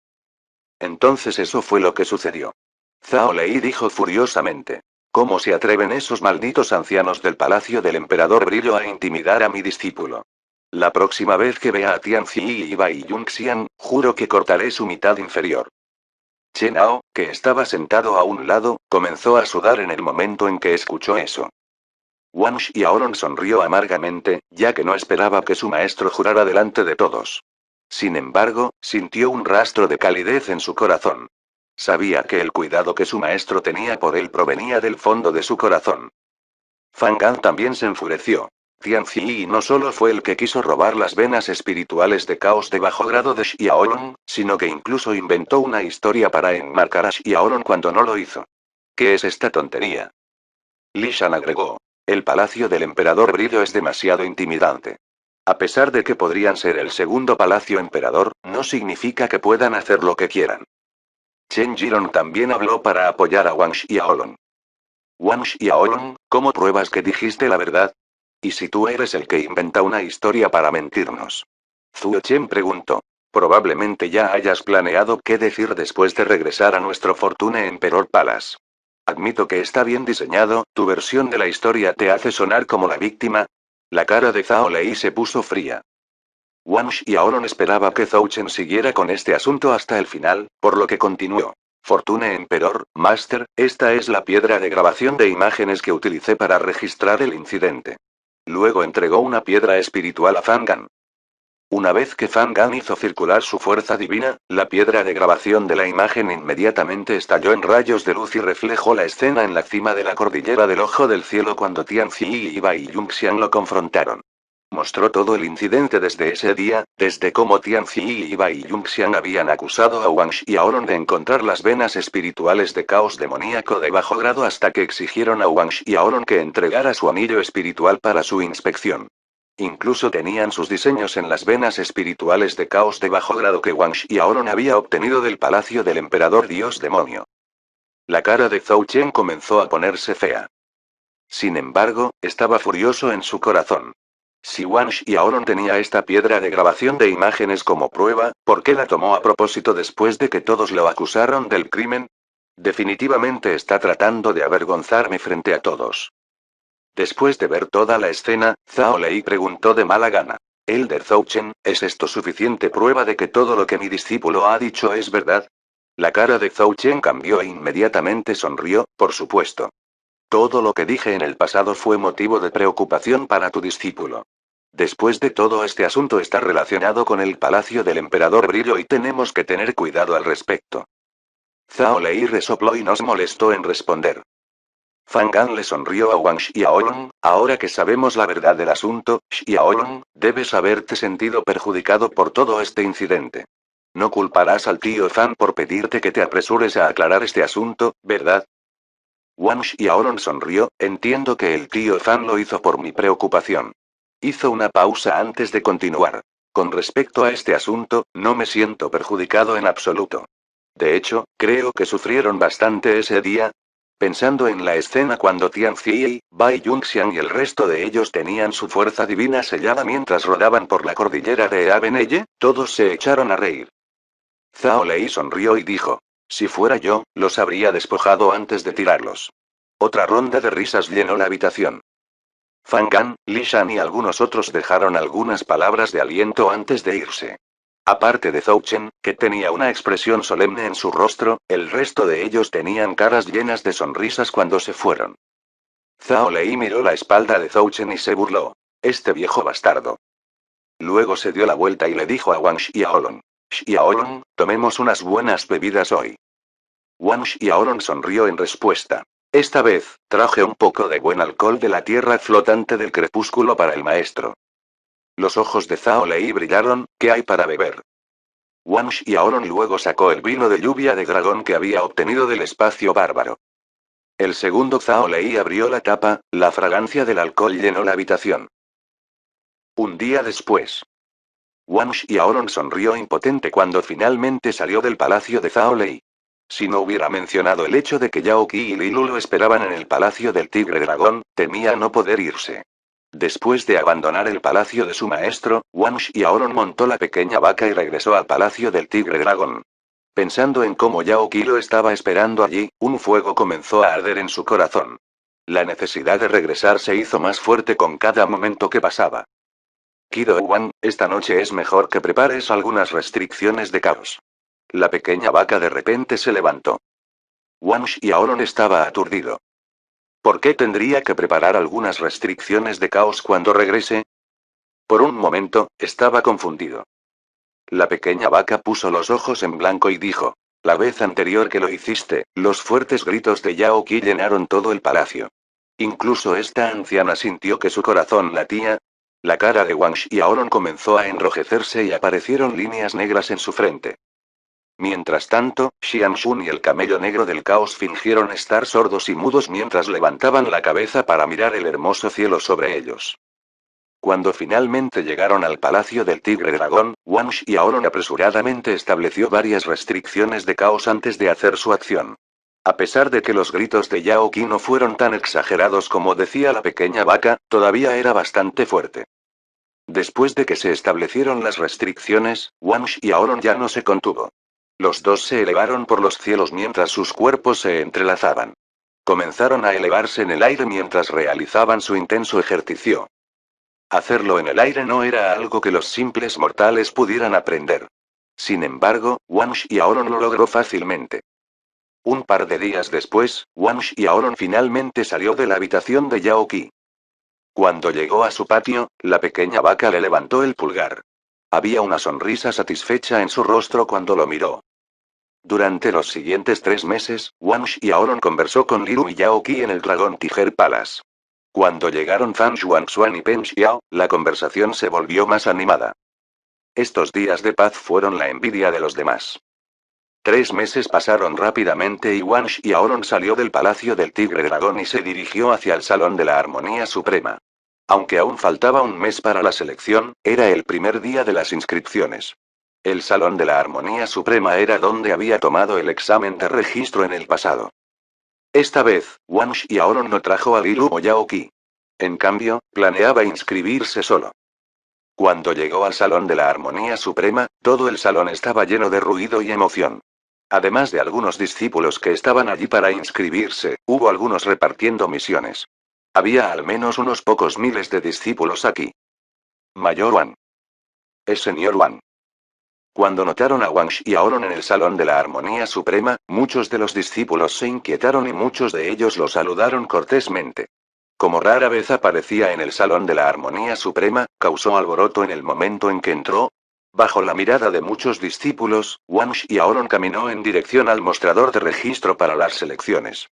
Entonces eso fue lo que sucedió. Zhao Lei dijo furiosamente. ¿Cómo se atreven esos malditos ancianos del palacio del emperador Brillo a intimidar a mi discípulo? La próxima vez que vea a Tianzi y Bai Yunxian, juro que cortaré su mitad inferior. Chen Hao, que estaba sentado a un lado, comenzó a sudar en el momento en que escuchó eso. Wang Xiaolong sonrió amargamente, ya que no esperaba que su maestro jurara delante de todos. Sin embargo, sintió un rastro de calidez en su corazón. Sabía que el cuidado que su maestro tenía por él provenía del fondo de su corazón. Fan Gan también se enfureció. Tianzi no solo fue el que quiso robar las venas espirituales de caos de bajo grado de Xiaolong, sino que incluso inventó una historia para enmarcar a Xiaolong cuando no lo hizo. ¿Qué es esta tontería? Li Shan agregó. El palacio del emperador Brillo es demasiado intimidante. A pesar de que podrían ser el segundo palacio emperador, no significa que puedan hacer lo que quieran. Chen Jilong también habló para apoyar a Wang Xiaolong. Wang Xiaolong, ¿cómo pruebas que dijiste la verdad? ¿Y si tú eres el que inventa una historia para mentirnos? Zuo Chen preguntó. Probablemente ya hayas planeado qué decir después de regresar a nuestro Fortune Emperor Palace. Admito que está bien diseñado, tu versión de la historia te hace sonar como la víctima. La cara de Zhao Lei se puso fría. Wang Xiaolong esperaba que Zhou Chen siguiera con este asunto hasta el final, por lo que continuó. Fortune Emperor, Master, esta es la piedra de grabación de imágenes que utilicé para registrar el incidente. Luego entregó una piedra espiritual a Fan. Una vez que Fan hizo circular su fuerza divina, la piedra de grabación de la imagen inmediatamente estalló en rayos de luz y reflejó la escena en la cima de la cordillera del Ojo del Cielo cuando Tianzi y Bai Yunxian lo confrontaron. Mostró todo el incidente desde ese día, desde cómo Tianzi y Bai Yunxian habían acusado a Wang Xiaolong de encontrar las venas espirituales de caos demoníaco de bajo grado hasta que exigieron a Wang Xiaolong que entregara su anillo espiritual para su inspección. Incluso tenían sus diseños en las venas espirituales de caos de bajo grado que Wang Xiaolong había obtenido del palacio del emperador dios demonio. La cara de Zhou Chen comenzó a ponerse fea. Sin embargo, estaba furioso en su corazón. Si Wang Xiaolong tenía esta piedra de grabación de imágenes como prueba, ¿por qué la tomó a propósito después de que todos lo acusaron del crimen? Definitivamente está tratando de avergonzarme frente a todos. Después de ver toda la escena, Zhao Lei preguntó de mala gana. Elder Zhou Chen, ¿es esto suficiente prueba de que todo lo que mi discípulo ha dicho es verdad? La cara de Zhou Chen cambió e inmediatamente sonrió, por supuesto. Todo lo que dije en el pasado fue motivo de preocupación para tu discípulo. Después de todo, este asunto está relacionado con el palacio del emperador Brillo y tenemos que tener cuidado al respecto. Zhao Lei resopló y no se molestó en responder. Fan Gan le sonrió a Wang Xiaolong. Ahora que sabemos la verdad del asunto, Xiaolong, debes haberte sentido perjudicado por todo este incidente. No culparás al tío Fan por pedirte que te apresures a aclarar este asunto, ¿verdad? Wang Xiaolong sonrió. Entiendo que el tío Fan lo hizo por mi preocupación. Hizo una pausa antes de continuar. Con respecto a este asunto, no me siento perjudicado en absoluto. De hecho, creo que sufrieron bastante ese día. Pensando en la escena cuando Tianzi, Bai Yunxian y el resto de ellos tenían su fuerza divina sellada mientras rodaban por la cordillera de Abenelle, todos se echaron a reír. Zhao Lei sonrió y dijo: si fuera yo, los habría despojado antes de tirarlos. Otra ronda de risas llenó la habitación. Fan Gan, Li Shan y algunos otros dejaron algunas palabras de aliento antes de irse. Aparte de Zhou Chen, que tenía una expresión solemne en su rostro, el resto de ellos tenían caras llenas de sonrisas cuando se fueron. Zhao Lei miró la espalda de Zhou Chen y se burló. Este viejo bastardo. Luego se dio la vuelta y le dijo a Wang Xiaolong: Xiaolong, tomemos unas buenas bebidas hoy. Wang Xiaolong sonrió en respuesta. Esta vez, traje un poco de buen alcohol de la tierra flotante del crepúsculo para el maestro. Los ojos de Zhao Lei brillaron. ¿Qué hay para beber? Wang Xiaolong luego sacó el vino de lluvia de dragón que había obtenido del espacio bárbaro. El segundo Zhao Lei abrió la tapa, la fragancia del alcohol llenó la habitación. Un día después. Wang Xiaolong sonrió impotente cuando finalmente salió del palacio de Zhao Lei. Si no hubiera mencionado el hecho de que Yao Qi y Li Lu lo esperaban en el palacio del tigre dragón, temía no poder irse. Después de abandonar el palacio de su maestro, Wang Xiaolong montó la pequeña vaca y regresó al palacio del tigre dragón. Pensando en cómo Yao Qi lo estaba esperando allí, un fuego comenzó a arder en su corazón. La necesidad de regresar se hizo más fuerte con cada momento que pasaba. Kido Wan, esta noche es mejor que prepares algunas restricciones de caos. La pequeña vaca de repente se levantó. Wang Xiaolong estaba aturdido. ¿Por qué tendría que preparar algunas restricciones de caos cuando regrese? Por un momento, estaba confundido. La pequeña vaca puso los ojos en blanco y dijo: la vez anterior que lo hiciste, los fuertes gritos de Yao Qi llenaron todo el palacio. Incluso esta anciana sintió que su corazón latía. La cara de Wang Xiaolong comenzó a enrojecerse y aparecieron líneas negras en su frente. Mientras tanto, Xian Shun y el camello negro del caos fingieron estar sordos y mudos mientras levantaban la cabeza para mirar el hermoso cielo sobre ellos. Cuando finalmente llegaron al palacio del tigre dragón, Wang Xiaolong apresuradamente estableció varias restricciones de caos antes de hacer su acción. A pesar de que los gritos de Yao Qi no fueron tan exagerados como decía la pequeña vaca, todavía era bastante fuerte. Después de que se establecieron las restricciones, Wang Xiaolong ya no se contuvo. Los dos se elevaron por los cielos mientras sus cuerpos se entrelazaban. Comenzaron a elevarse en el aire mientras realizaban su intenso ejercicio. Hacerlo en el aire no era algo que los simples mortales pudieran aprender. Sin embargo, Wang Xiaolong lo logró fácilmente. Un par de días después, Wang Xiaolong finalmente salió de la habitación de Yao Qi. Cuando llegó a su patio, la pequeña vaca le levantó el pulgar. Había una sonrisa satisfecha en su rostro cuando lo miró. Durante los siguientes 3 meses, Wang Xiaolong conversó con Liu y Yao Qi en el Dragón Tiger Palace. Cuando llegaron Fan Xuanxuan y Peng Xiao, la conversación se volvió más animada. Estos días de paz fueron la envidia de los demás. 3 meses pasaron rápidamente y Wang Xiaolong salió del Palacio del Tigre Dragón y se dirigió hacia el Salón de la Armonía Suprema. Aunque aún faltaba un mes para la selección, era el primer día de las inscripciones. El Salón de la Armonía Suprema era donde había tomado el examen de registro en el pasado. Esta vez, Wang Xiaolong no trajo a Liu o Yao Qi. En cambio, planeaba inscribirse solo. Cuando llegó al Salón de la Armonía Suprema, todo el salón estaba lleno de ruido y emoción. Además de algunos discípulos que estaban allí para inscribirse, hubo algunos repartiendo misiones. Había al menos unos pocos miles de discípulos aquí. Mayor Wang. Es señor Wang. Cuando notaron a Wang Xiaolong en el Salón de la Armonía Suprema, muchos de los discípulos se inquietaron y muchos de ellos lo saludaron cortésmente. Como rara vez aparecía en el Salón de la Armonía Suprema, causó alboroto en el momento en que entró. Bajo la mirada de muchos discípulos, Wang Xiaolong caminó en dirección al mostrador de registro para las selecciones.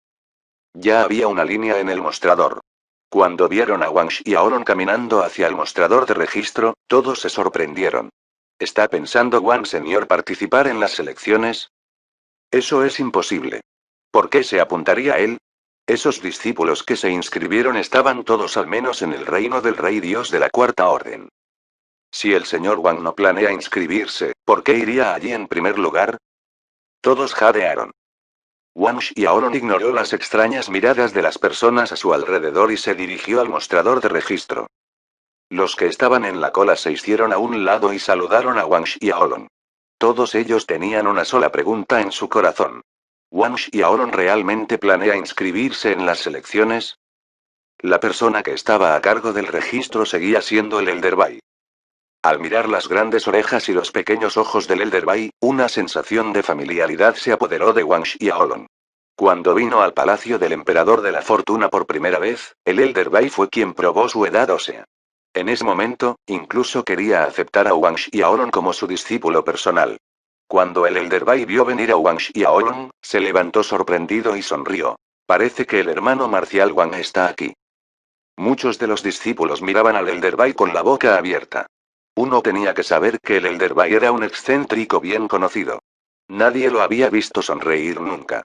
Ya había una línea en el mostrador. Cuando vieron a Wang Xiaolong caminando hacia el mostrador de registro, todos se sorprendieron. ¿Está pensando Wang Señor participar en las selecciones? Eso es imposible. ¿Por qué se apuntaría él? Esos discípulos que se inscribieron estaban todos al menos en el reino del Rey Dios de la Cuarta Orden. Si el señor Wang no planea inscribirse, ¿por qué iría allí en primer lugar? Todos jadearon. Wang Xiaolong ignoró las extrañas miradas de las personas a su alrededor y se dirigió al mostrador de registro. Los que estaban en la cola se hicieron a un lado y saludaron a Wang Xiaolong. Todos ellos tenían una sola pregunta en su corazón. ¿Wang Xiaolong realmente planea inscribirse en las selecciones? La persona que estaba a cargo del registro seguía siendo el Elder Bai. Al mirar las grandes orejas y los pequeños ojos del Elder Bai, una sensación de familiaridad se apoderó de Wang Xiaolong. Cuando vino al palacio del Emperador de la Fortuna por primera vez, el Elder Bai fue quien probó su edad ósea. En ese momento, incluso quería aceptar a Wang Xiaolong como su discípulo personal. Cuando el Elder Bai vio venir a Wang Xiaolong, se levantó sorprendido y sonrió. Parece que el hermano marcial Wang está aquí. Muchos de los discípulos miraban al Elder Bai con la boca abierta. Uno tenía que saber que el Elder Bai era un excéntrico bien conocido. Nadie lo había visto sonreír nunca.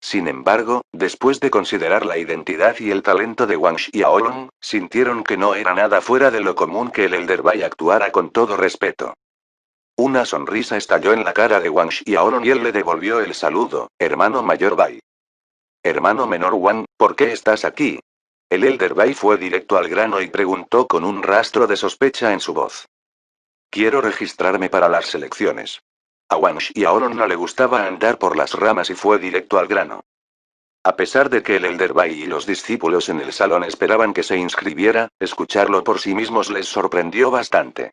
Sin embargo, después de considerar la identidad y el talento de Wang Xiaolong, sintieron que no era nada fuera de lo común que el Elder Bai actuara con todo respeto. Una sonrisa estalló en la cara de Wang Xiaolong y él le devolvió el saludo, hermano mayor Bai. Hermano menor Wang, ¿por qué estás aquí? El Elder Bai fue directo al grano y preguntó con un rastro de sospecha en su voz. Quiero registrarme para las selecciones. A Wang Xiaolong no le gustaba andar por las ramas y fue directo al grano. A pesar de que el Elder Bai y los discípulos en el salón esperaban que se inscribiera, escucharlo por sí mismos les sorprendió bastante.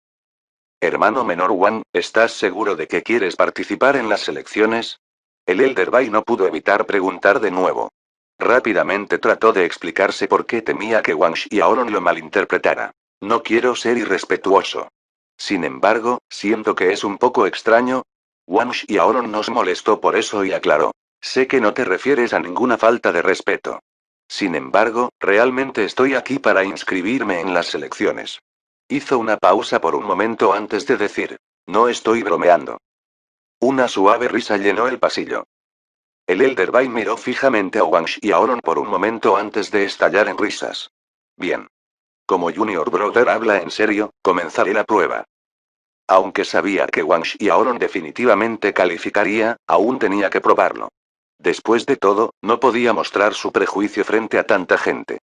Hermano menor Wang, ¿estás seguro de que quieres participar en las selecciones? El Elder Bai no pudo evitar preguntar de nuevo. Rápidamente trató de explicarse por qué temía que Wang Xiaolong lo malinterpretara. No quiero ser irrespetuoso. Sin embargo, siento que es un poco extraño. Wang Xiaolong no se molestó por eso y aclaró. Sé que no te refieres a ninguna falta de respeto. Sin embargo, realmente estoy aquí para inscribirme en las selecciones. Hizo una pausa por un momento antes de decir. No estoy bromeando. Una suave risa llenó el pasillo. El Elderby miró fijamente a Wang Xiaolong por un momento antes de estallar en risas. Bien. Como Junior Brother habla en serio, comenzaré la prueba. Aunque sabía que Wang Xiaolong definitivamente calificaría, aún tenía que probarlo. Después de todo, no podía mostrar su prejuicio frente a tanta gente.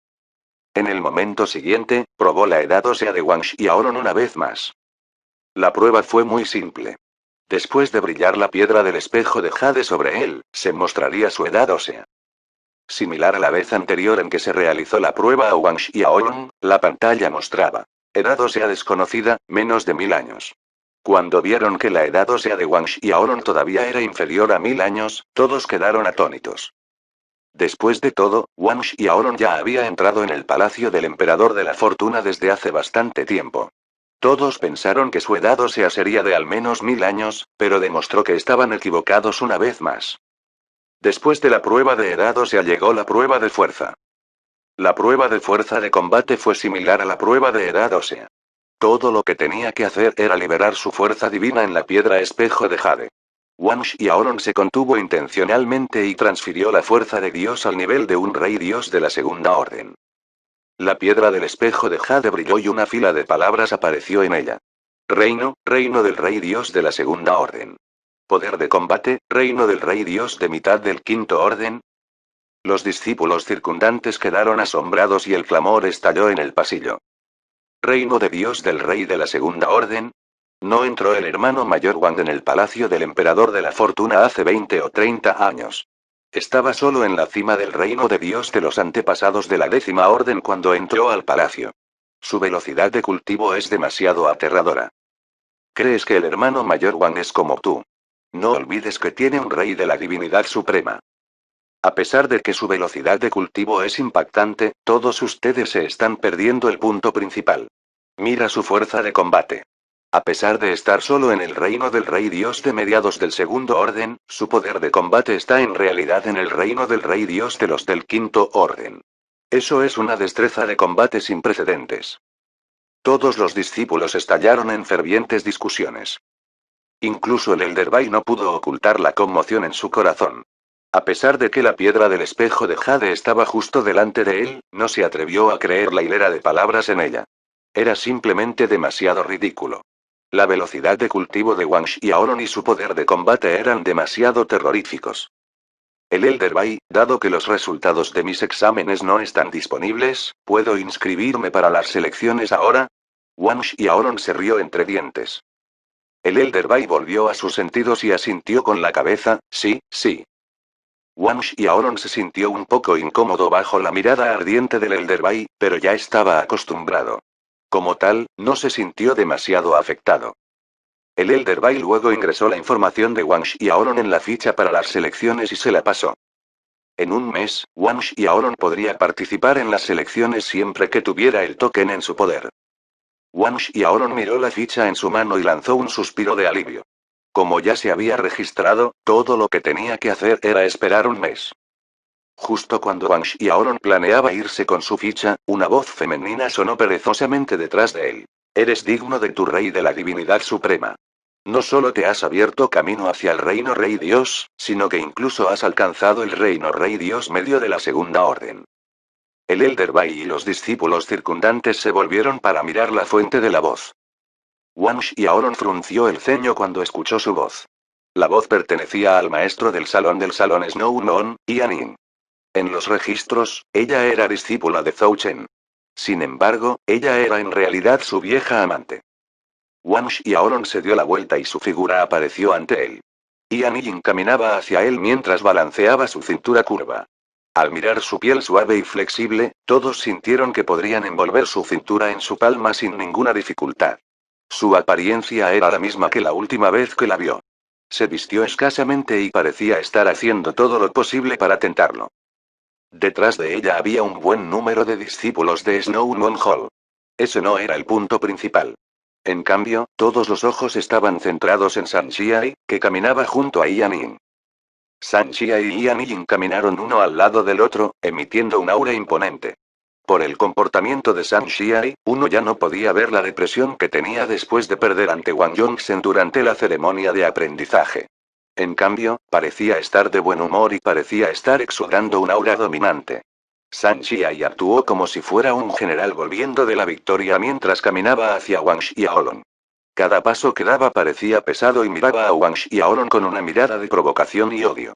En el momento siguiente, probó la edad ósea de Wang Xiaolong una vez más. La prueba fue muy simple. Después de brillar la piedra del espejo de jade sobre él, se mostraría su edad ósea. Similar a la vez anterior en que se realizó la prueba a Wang Xiaolong, la pantalla mostraba edad ósea desconocida, menos de 1000 años. Cuando vieron que la edad ósea de Wang Xiaolong todavía era inferior a 1000 años, todos quedaron atónitos. Después de todo, Wang Xiaolong ya había entrado en el palacio del emperador de la fortuna desde hace bastante tiempo. Todos pensaron que su edad ósea sería de al menos 1000 años, pero demostró que estaban equivocados una vez más. Después de la prueba de edad ósea llegó la prueba de fuerza. La prueba de fuerza de combate fue similar a la prueba de edad ósea. Todo lo que tenía que hacer era liberar su fuerza divina en la piedra espejo de jade. Wang Xiaolong se contuvo intencionalmente y transfirió la fuerza de Dios al nivel de un rey Dios de la segunda orden. La piedra del espejo de jade brilló y una fila de palabras apareció en ella. Reino, reino del rey Dios de la segunda orden. Poder de combate, reino del rey Dios de mitad del quinto orden. Los discípulos circundantes quedaron asombrados y el clamor estalló en el pasillo. Reino de Dios del rey de la segunda orden. ¿No entró el hermano mayor Wang en el palacio del emperador de la fortuna hace 20 o 30 años? Estaba solo en la cima del reino de Dios de los antepasados de la décima orden cuando entró al palacio. Su velocidad de cultivo es demasiado aterradora. ¿Crees que el hermano mayor Wang es como tú? No olvides que tiene un rey de la divinidad suprema. A pesar de que su velocidad de cultivo es impactante, todos ustedes se están perdiendo el punto principal. Mira su fuerza de combate. A pesar de estar solo en el reino del rey Dios de mediados del segundo orden, su poder de combate está en realidad en el reino del rey Dios de los del quinto orden. Eso es una destreza de combate sin precedentes. Todos los discípulos estallaron en fervientes discusiones. Incluso el Elderby no pudo ocultar la conmoción en su corazón. A pesar de que la piedra del espejo de jade estaba justo delante de él, no se atrevió a creer la hilera de palabras en ella. Era simplemente demasiado ridículo. La velocidad de cultivo de Wang Xiaolong y su poder de combate eran demasiado terroríficos. El Elderby, dado que los resultados de mis exámenes no están disponibles, ¿puedo inscribirme para las selecciones ahora? Wang Xiaolong se rió entre dientes. El Elderby volvió a sus sentidos y asintió con la cabeza, sí, sí. Wang Xiaolong se sintió un poco incómodo bajo la mirada ardiente del Elderby, pero ya estaba acostumbrado. Como tal, no se sintió demasiado afectado. El Elderby luego ingresó la información de Wang Xiaolong en la ficha para las selecciones y se la pasó. En un mes, Wang Xiaolong podría participar en las selecciones siempre que tuviera el token en su poder. Wang Xiaolong miró la ficha en su mano y lanzó un suspiro de alivio. Como ya se había registrado, todo lo que tenía que hacer era esperar un mes. Justo cuando Wang Xiaolong planeaba irse con su ficha, una voz femenina sonó perezosamente detrás de él. Eres digno de tu rey de la divinidad suprema. No solo te has abierto camino hacia el reino rey Dios, sino que incluso has alcanzado el reino rey Dios medio de la segunda orden. El Elderby y los discípulos circundantes se volvieron para mirar la fuente de la voz. Wang Xiaolong frunció el ceño cuando escuchó su voz. La voz pertenecía al maestro del salón Snow Moon, Yan Yin. En los registros, ella era discípula de Zhou Chen. Sin embargo, ella era en realidad su vieja amante. Wang Xiaolong se dio la vuelta y su figura apareció ante él. Yan Yin caminaba hacia él mientras balanceaba su cintura curva. Al mirar su piel suave y flexible, todos sintieron que podrían envolver su cintura en su palma sin ninguna dificultad. Su apariencia era la misma que la última vez que la vio. Se vistió escasamente y parecía estar haciendo todo lo posible para tentarlo. Detrás de ella había un buen número de discípulos de Snow Moon Hall. Ese no era el punto principal. En cambio, todos los ojos estaban centrados en Sanxiai, que caminaba junto a Yan Yin. San Xia y Yan Yin caminaron uno al lado del otro, emitiendo un aura imponente. Por el comportamiento de San Xiai, uno ya no podía ver la depresión que tenía después de perder ante Wang Yongzhen durante la ceremonia de aprendizaje. En cambio, parecía estar de buen humor y parecía estar exudando un aura dominante. San Xiai actuó como si fuera un general volviendo de la victoria mientras caminaba hacia Wang Xiaolong. Cada paso que daba parecía pesado y miraba a Wang Xiaolong con una mirada de provocación y odio.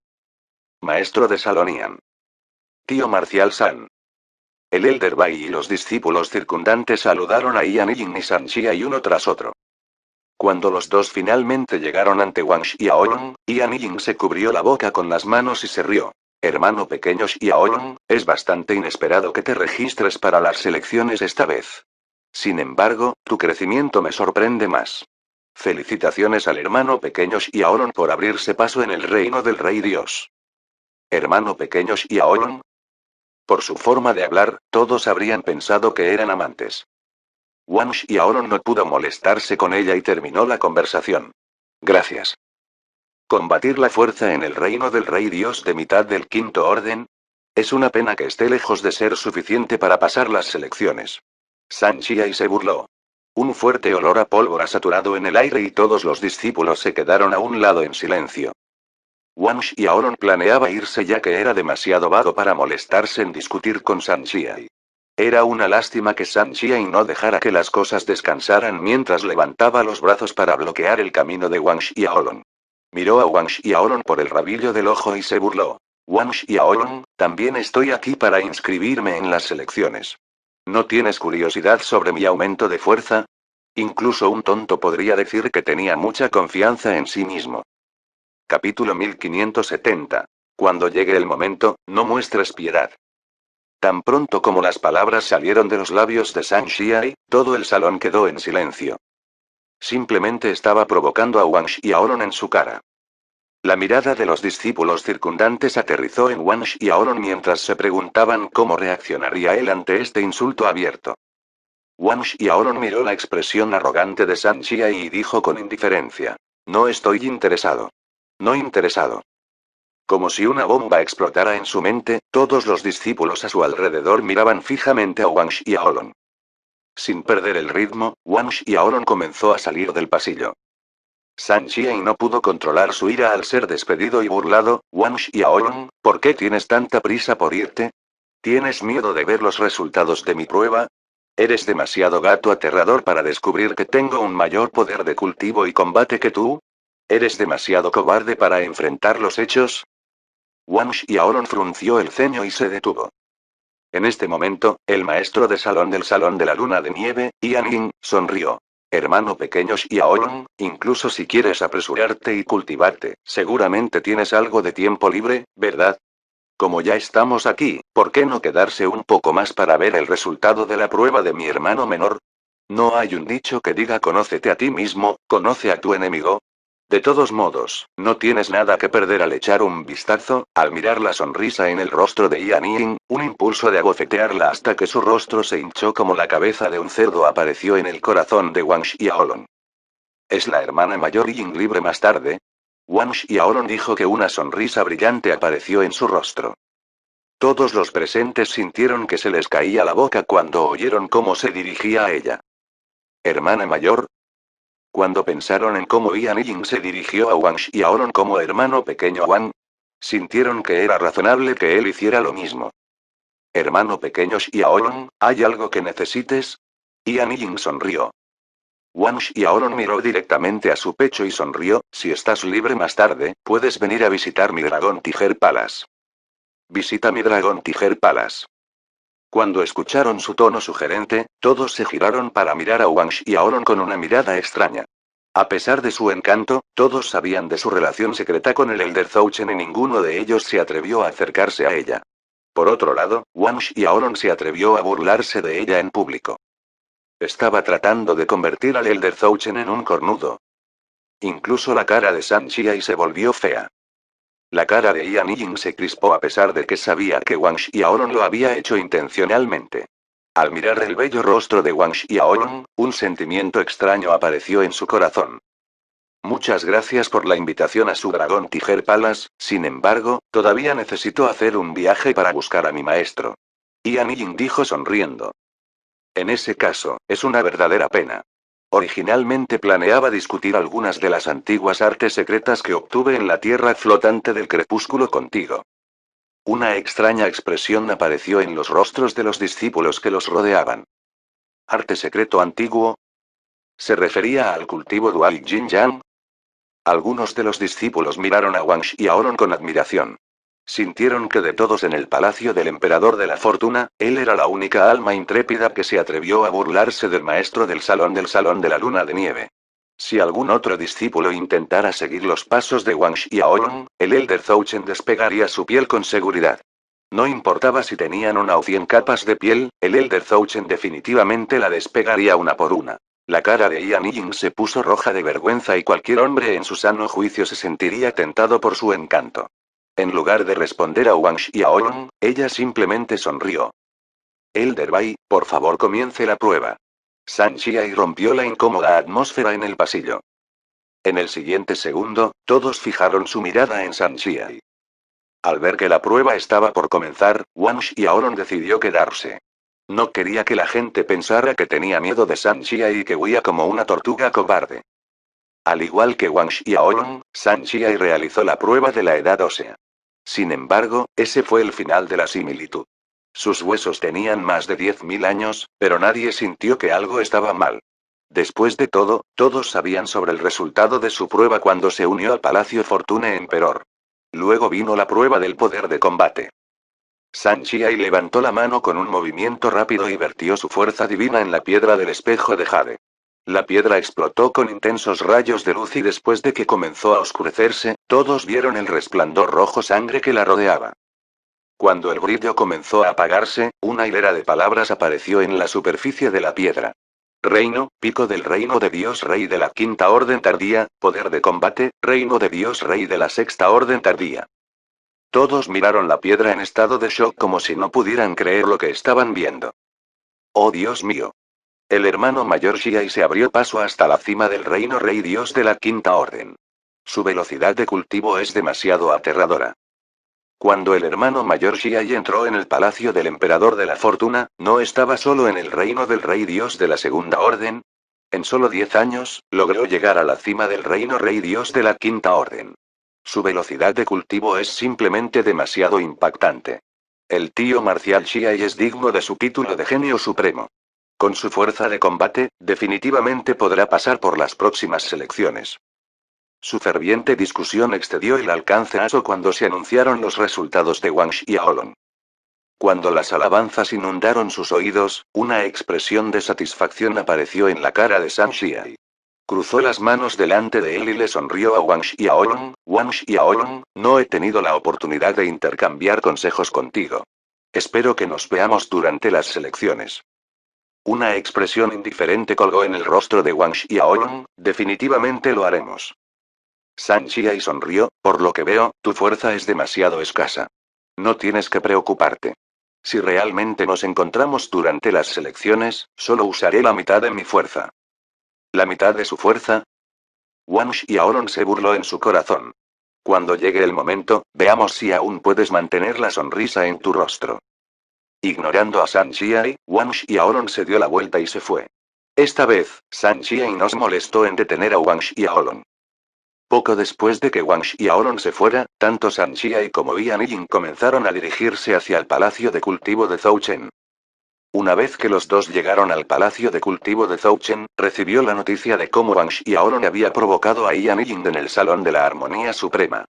Maestro de Salonian. Tío Marcial San. El Elder Bai y los discípulos circundantes saludaron a Yan Yin y San Xiai uno tras otro. Cuando los dos finalmente llegaron ante Wang Xiaolong, Yan Yin se cubrió la boca con las manos y se rió. Hermano pequeño Xiaolong, es bastante inesperado que te registres para las selecciones esta vez. Sin embargo, tu crecimiento me sorprende más. Felicitaciones al hermano pequeño Xiaolong por abrirse paso en el reino del Rey Dios. Hermano pequeño Xiaolong. Por su forma de hablar, todos habrían pensado que eran amantes. Wang Xiaolong no pudo molestarse con ella y terminó la conversación. Gracias. ¿Combatir la fuerza en el reino del Rey Dios de mitad del quinto orden? Es una pena que esté lejos de ser suficiente para pasar las selecciones. San Xiai se burló. Un fuerte olor a pólvora saturado en el aire y todos los discípulos se quedaron a un lado en silencio. Wang Xiaolong planeaba irse ya que era demasiado vago para molestarse en discutir con San Xiai. Era una lástima que San Xiai no dejara que las cosas descansaran mientras levantaba los brazos para bloquear el camino de Wang Xiaolong. Miró a Wang Xiaolong por el rabillo del ojo y se burló. Wang Xiaolong, también estoy aquí para inscribirme en las selecciones. ¿No tienes curiosidad sobre mi aumento de fuerza? Incluso un tonto podría decir que tenía mucha confianza en sí mismo. Capítulo 1570. Cuando llegue el momento, no muestres piedad. Tan pronto como las palabras salieron de los labios de San Xiai, todo el salón quedó en silencio. Simplemente estaba provocando a Wang Xiaolong en su cara. La mirada de los discípulos circundantes aterrizó en Wang Xiaolong mientras se preguntaban cómo reaccionaría él ante este insulto abierto. Wang Xiaolong miró la expresión arrogante de San Xiai y dijo con indiferencia. No estoy interesado. No interesado. Como si una bomba explotara en su mente, todos los discípulos a su alrededor miraban fijamente a Wang Xiaolong. Sin perder el ritmo, Wang Xiaolong comenzó a salir del pasillo. San Xiai no pudo controlar su ira al ser despedido y burlado. Wang Xiaolong, ¿por qué tienes tanta prisa por irte? ¿Tienes miedo de ver los resultados de mi prueba? ¿Eres demasiado gato aterrador para descubrir que tengo un mayor poder de cultivo y combate que tú? ¿Eres demasiado cobarde para enfrentar los hechos? Wang Xiaolong frunció el ceño y se detuvo. En este momento, el maestro de salón del Salón de la Luna de Nieve, Yan Yin, sonrió. Hermano pequeño Xiaolong, incluso si quieres apresurarte y cultivarte, seguramente tienes algo de tiempo libre, ¿verdad? Como ya estamos aquí, ¿por qué no quedarse un poco más para ver el resultado de la prueba de mi hermano menor? ¿No hay un dicho que diga conócete a ti mismo, conoce a tu enemigo? De todos modos, no tienes nada que perder al echar un vistazo, al mirar la sonrisa en el rostro de Yan Yin, un impulso de abofetearla hasta que su rostro se hinchó como la cabeza de un cerdo apareció en el corazón de Wang Xiaolong. ¿Es la hermana mayor Yin libre más tarde? Wang Xiaolong dijo que una sonrisa brillante apareció en su rostro. Todos los presentes sintieron que se les caía la boca cuando oyeron cómo se dirigía a ella. ¿Hermana mayor? Cuando pensaron en cómo Yan Yin se dirigió a Wang Xiaolong como hermano pequeño Wang, sintieron que era razonable que él hiciera lo mismo. Hermano pequeño Xiaolong, ¿hay algo que necesites? Yan Yin sonrió. Wang Xiaolong miró directamente a su pecho y sonrió. Si estás libre más tarde, puedes venir a visitar mi Dragón Tiger Palace. Visita mi Dragón Tiger Palace. Cuando escucharon su tono sugerente, todos se giraron para mirar a Wang Xiaolong con una mirada extraña. A pesar de su encanto, todos sabían de su relación secreta con el Elder Zouchen y ninguno de ellos se atrevió a acercarse a ella. Por otro lado, Wang Xiaolong se atrevió a burlarse de ella en público. Estaba tratando de convertir al Elder Zouchen en un cornudo. Incluso la cara de San Xiai se volvió fea. La cara de Yan Yin se crispó a pesar de que sabía que Wang Xiaolong lo había hecho intencionalmente. Al mirar el bello rostro de Wang Xiaolong, un sentimiento extraño apareció en su corazón. Muchas gracias por la invitación a su Dragón Tiger Palace, sin embargo, todavía necesito hacer un viaje para buscar a mi maestro. Ian Ying dijo sonriendo. En ese caso, es una verdadera pena. Originalmente planeaba discutir algunas de las antiguas artes secretas que obtuve en la tierra flotante del crepúsculo contigo. Una extraña expresión apareció en los rostros de los discípulos que los rodeaban. ¿Arte secreto antiguo? ¿Se refería al cultivo dual Yin-Yang? Algunos de los discípulos miraron a Wang Xiaolong con admiración. Sintieron que de todos en el palacio del emperador de la fortuna, él era la única alma intrépida que se atrevió a burlarse del maestro del salón de la luna de nieve. Si algún otro discípulo intentara seguir los pasos de Wang Xiaolong, el Elder Zhou Chen despegaría su piel con seguridad. No importaba si tenían una o 100 capas de piel, el Elder Zhou Chen definitivamente la despegaría una por una. La cara de Ian Ying se puso roja de vergüenza y cualquier hombre en su sano juicio se sentiría tentado por su encanto. En lugar de responder a Wang Xiaolong, ella simplemente sonrió. Elder Bai, por favor comience la prueba. San Xiai rompió la incómoda atmósfera en el pasillo. En el siguiente segundo, todos fijaron su mirada en San Xiai. Al ver que la prueba estaba por comenzar, Wang Xiaolong decidió quedarse. No quería que la gente pensara que tenía miedo de San Xiai y que huía como una tortuga cobarde. Al igual que Wang Xiaolong, San Xiai realizó la prueba de la edad ósea. Sin embargo, ese fue el final de la similitud. Sus huesos tenían más de 10.000 años, pero nadie sintió que algo estaba mal. Después de todo, todos sabían sobre el resultado de su prueba cuando se unió al Palacio Fortune Emperor. Luego vino la prueba del poder de combate. San Xiai levantó la mano con un movimiento rápido y vertió su fuerza divina en la piedra del espejo de jade. La piedra explotó con intensos rayos de luz y después de que comenzó a oscurecerse, todos vieron el resplandor rojo sangre que la rodeaba. Cuando el brillo comenzó a apagarse, una hilera de palabras apareció en la superficie de la piedra. Reino, pico del reino de Dios Rey de la Quinta Orden Tardía, poder de combate, reino de Dios Rey de la Sexta Orden Tardía. Todos miraron la piedra en estado de shock como si no pudieran creer lo que estaban viendo. ¡Oh Dios mío! El hermano mayor Xiai se abrió paso hasta la cima del reino Rey Dios de la Quinta Orden. Su velocidad de cultivo es demasiado aterradora. Cuando el hermano mayor Xiai entró en el palacio del emperador de la fortuna, no estaba solo en el reino del Rey Dios de la Segunda Orden. En solo 10 años, logró llegar a la cima del reino Rey Dios de la Quinta Orden. Su velocidad de cultivo es simplemente demasiado impactante. El tío marcial Xiai es digno de su título de genio supremo. Con su fuerza de combate, definitivamente podrá pasar por las próximas selecciones. Su ferviente discusión excedió el alcance aso cuando se anunciaron los resultados de Wang Xiaolong. Cuando las alabanzas inundaron sus oídos, una expresión de satisfacción apareció en la cara de San Xiai. Cruzó las manos delante de él y le sonrió a Wang Xiaolong. Wang Xiaolong, no he tenido la oportunidad de intercambiar consejos contigo. Espero que nos veamos durante las selecciones. Una expresión indiferente colgó en el rostro de Wang Xiaolong, definitivamente lo haremos. San Xiai sonrió, por lo que veo, tu fuerza es demasiado escasa. No tienes que preocuparte. Si realmente nos encontramos durante las selecciones, solo usaré la mitad de mi fuerza. ¿La mitad de su fuerza? Wang Xiaolong se burló en su corazón. Cuando llegue el momento, veamos si aún puedes mantener la sonrisa en tu rostro. Ignorando a San Xiai, Wang Xiaolong se dio la vuelta y se fue. Esta vez, San Xiai no se molestó en detener a Wang Xiaolong. Poco después de que Wang Xiaolong se fuera, tanto San Xiai como Ian Ying comenzaron a dirigirse hacia el palacio de cultivo de Zhou Chen. Una vez que los dos llegaron al palacio de cultivo de Zhou Chen, recibió la noticia de cómo Wang Xiaolong había provocado a Ian Ying en el Salón de la Armonía Suprema.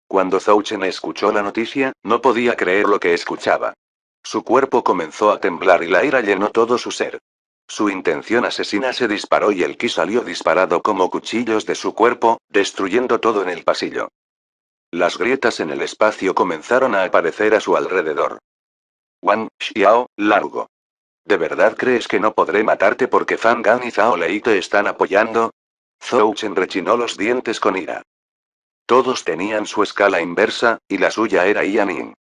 Cuando Zhou Chen escuchó la noticia, no podía creer lo que escuchaba. Su cuerpo comenzó a temblar y la ira llenó todo su ser. Su intención asesina se disparó y el ki salió disparado como cuchillos de su cuerpo, destruyendo todo en el pasillo. Las grietas en el espacio comenzaron a aparecer a su alrededor. Wang Xiao, largo. ¿De verdad crees que no podré matarte porque Fan Gan y Zhao Lei te están apoyando? Zhou Chen rechinó los dientes con ira. Todos tenían su escala inversa, y la suya era Ian Ying.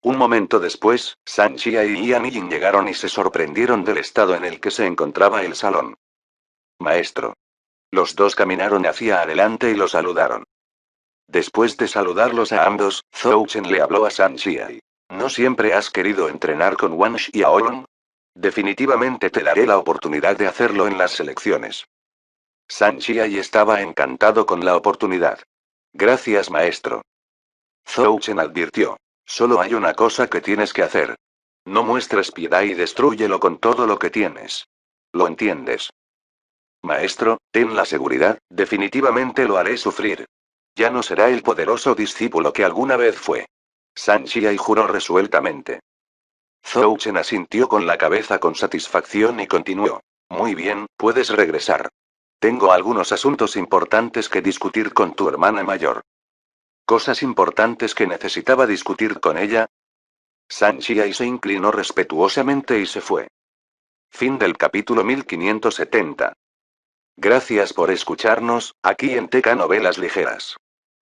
Un momento después, San Xiai y Ian Ying llegaron y se sorprendieron del estado en el que se encontraba el salón. Maestro. Los dos caminaron hacia adelante y lo saludaron. Después de saludarlos a ambos, Zhou Chen le habló a San Xiai. ¿No siempre has querido entrenar con Wang Xiaolong? Definitivamente te daré la oportunidad de hacerlo en las selecciones. San Xiai estaba encantado con la oportunidad. Gracias, maestro. Zhou Chen advirtió. Solo hay una cosa que tienes que hacer. No muestres piedad y destrúyelo con todo lo que tienes. ¿Lo entiendes? Maestro, ten la seguridad, definitivamente lo haré sufrir. Ya no será el poderoso discípulo que alguna vez fue. San Xiai juró resueltamente. Zhou Chen asintió con la cabeza con satisfacción y continuó. Muy bien, puedes regresar. Tengo algunos asuntos importantes que discutir con tu hermana mayor. ¿Cosas importantes que necesitaba discutir con ella? San Xiai se inclinó respetuosamente y se fue. Fin del capítulo 1570. Gracias por escucharnos, aquí en TK Novelas Ligeras.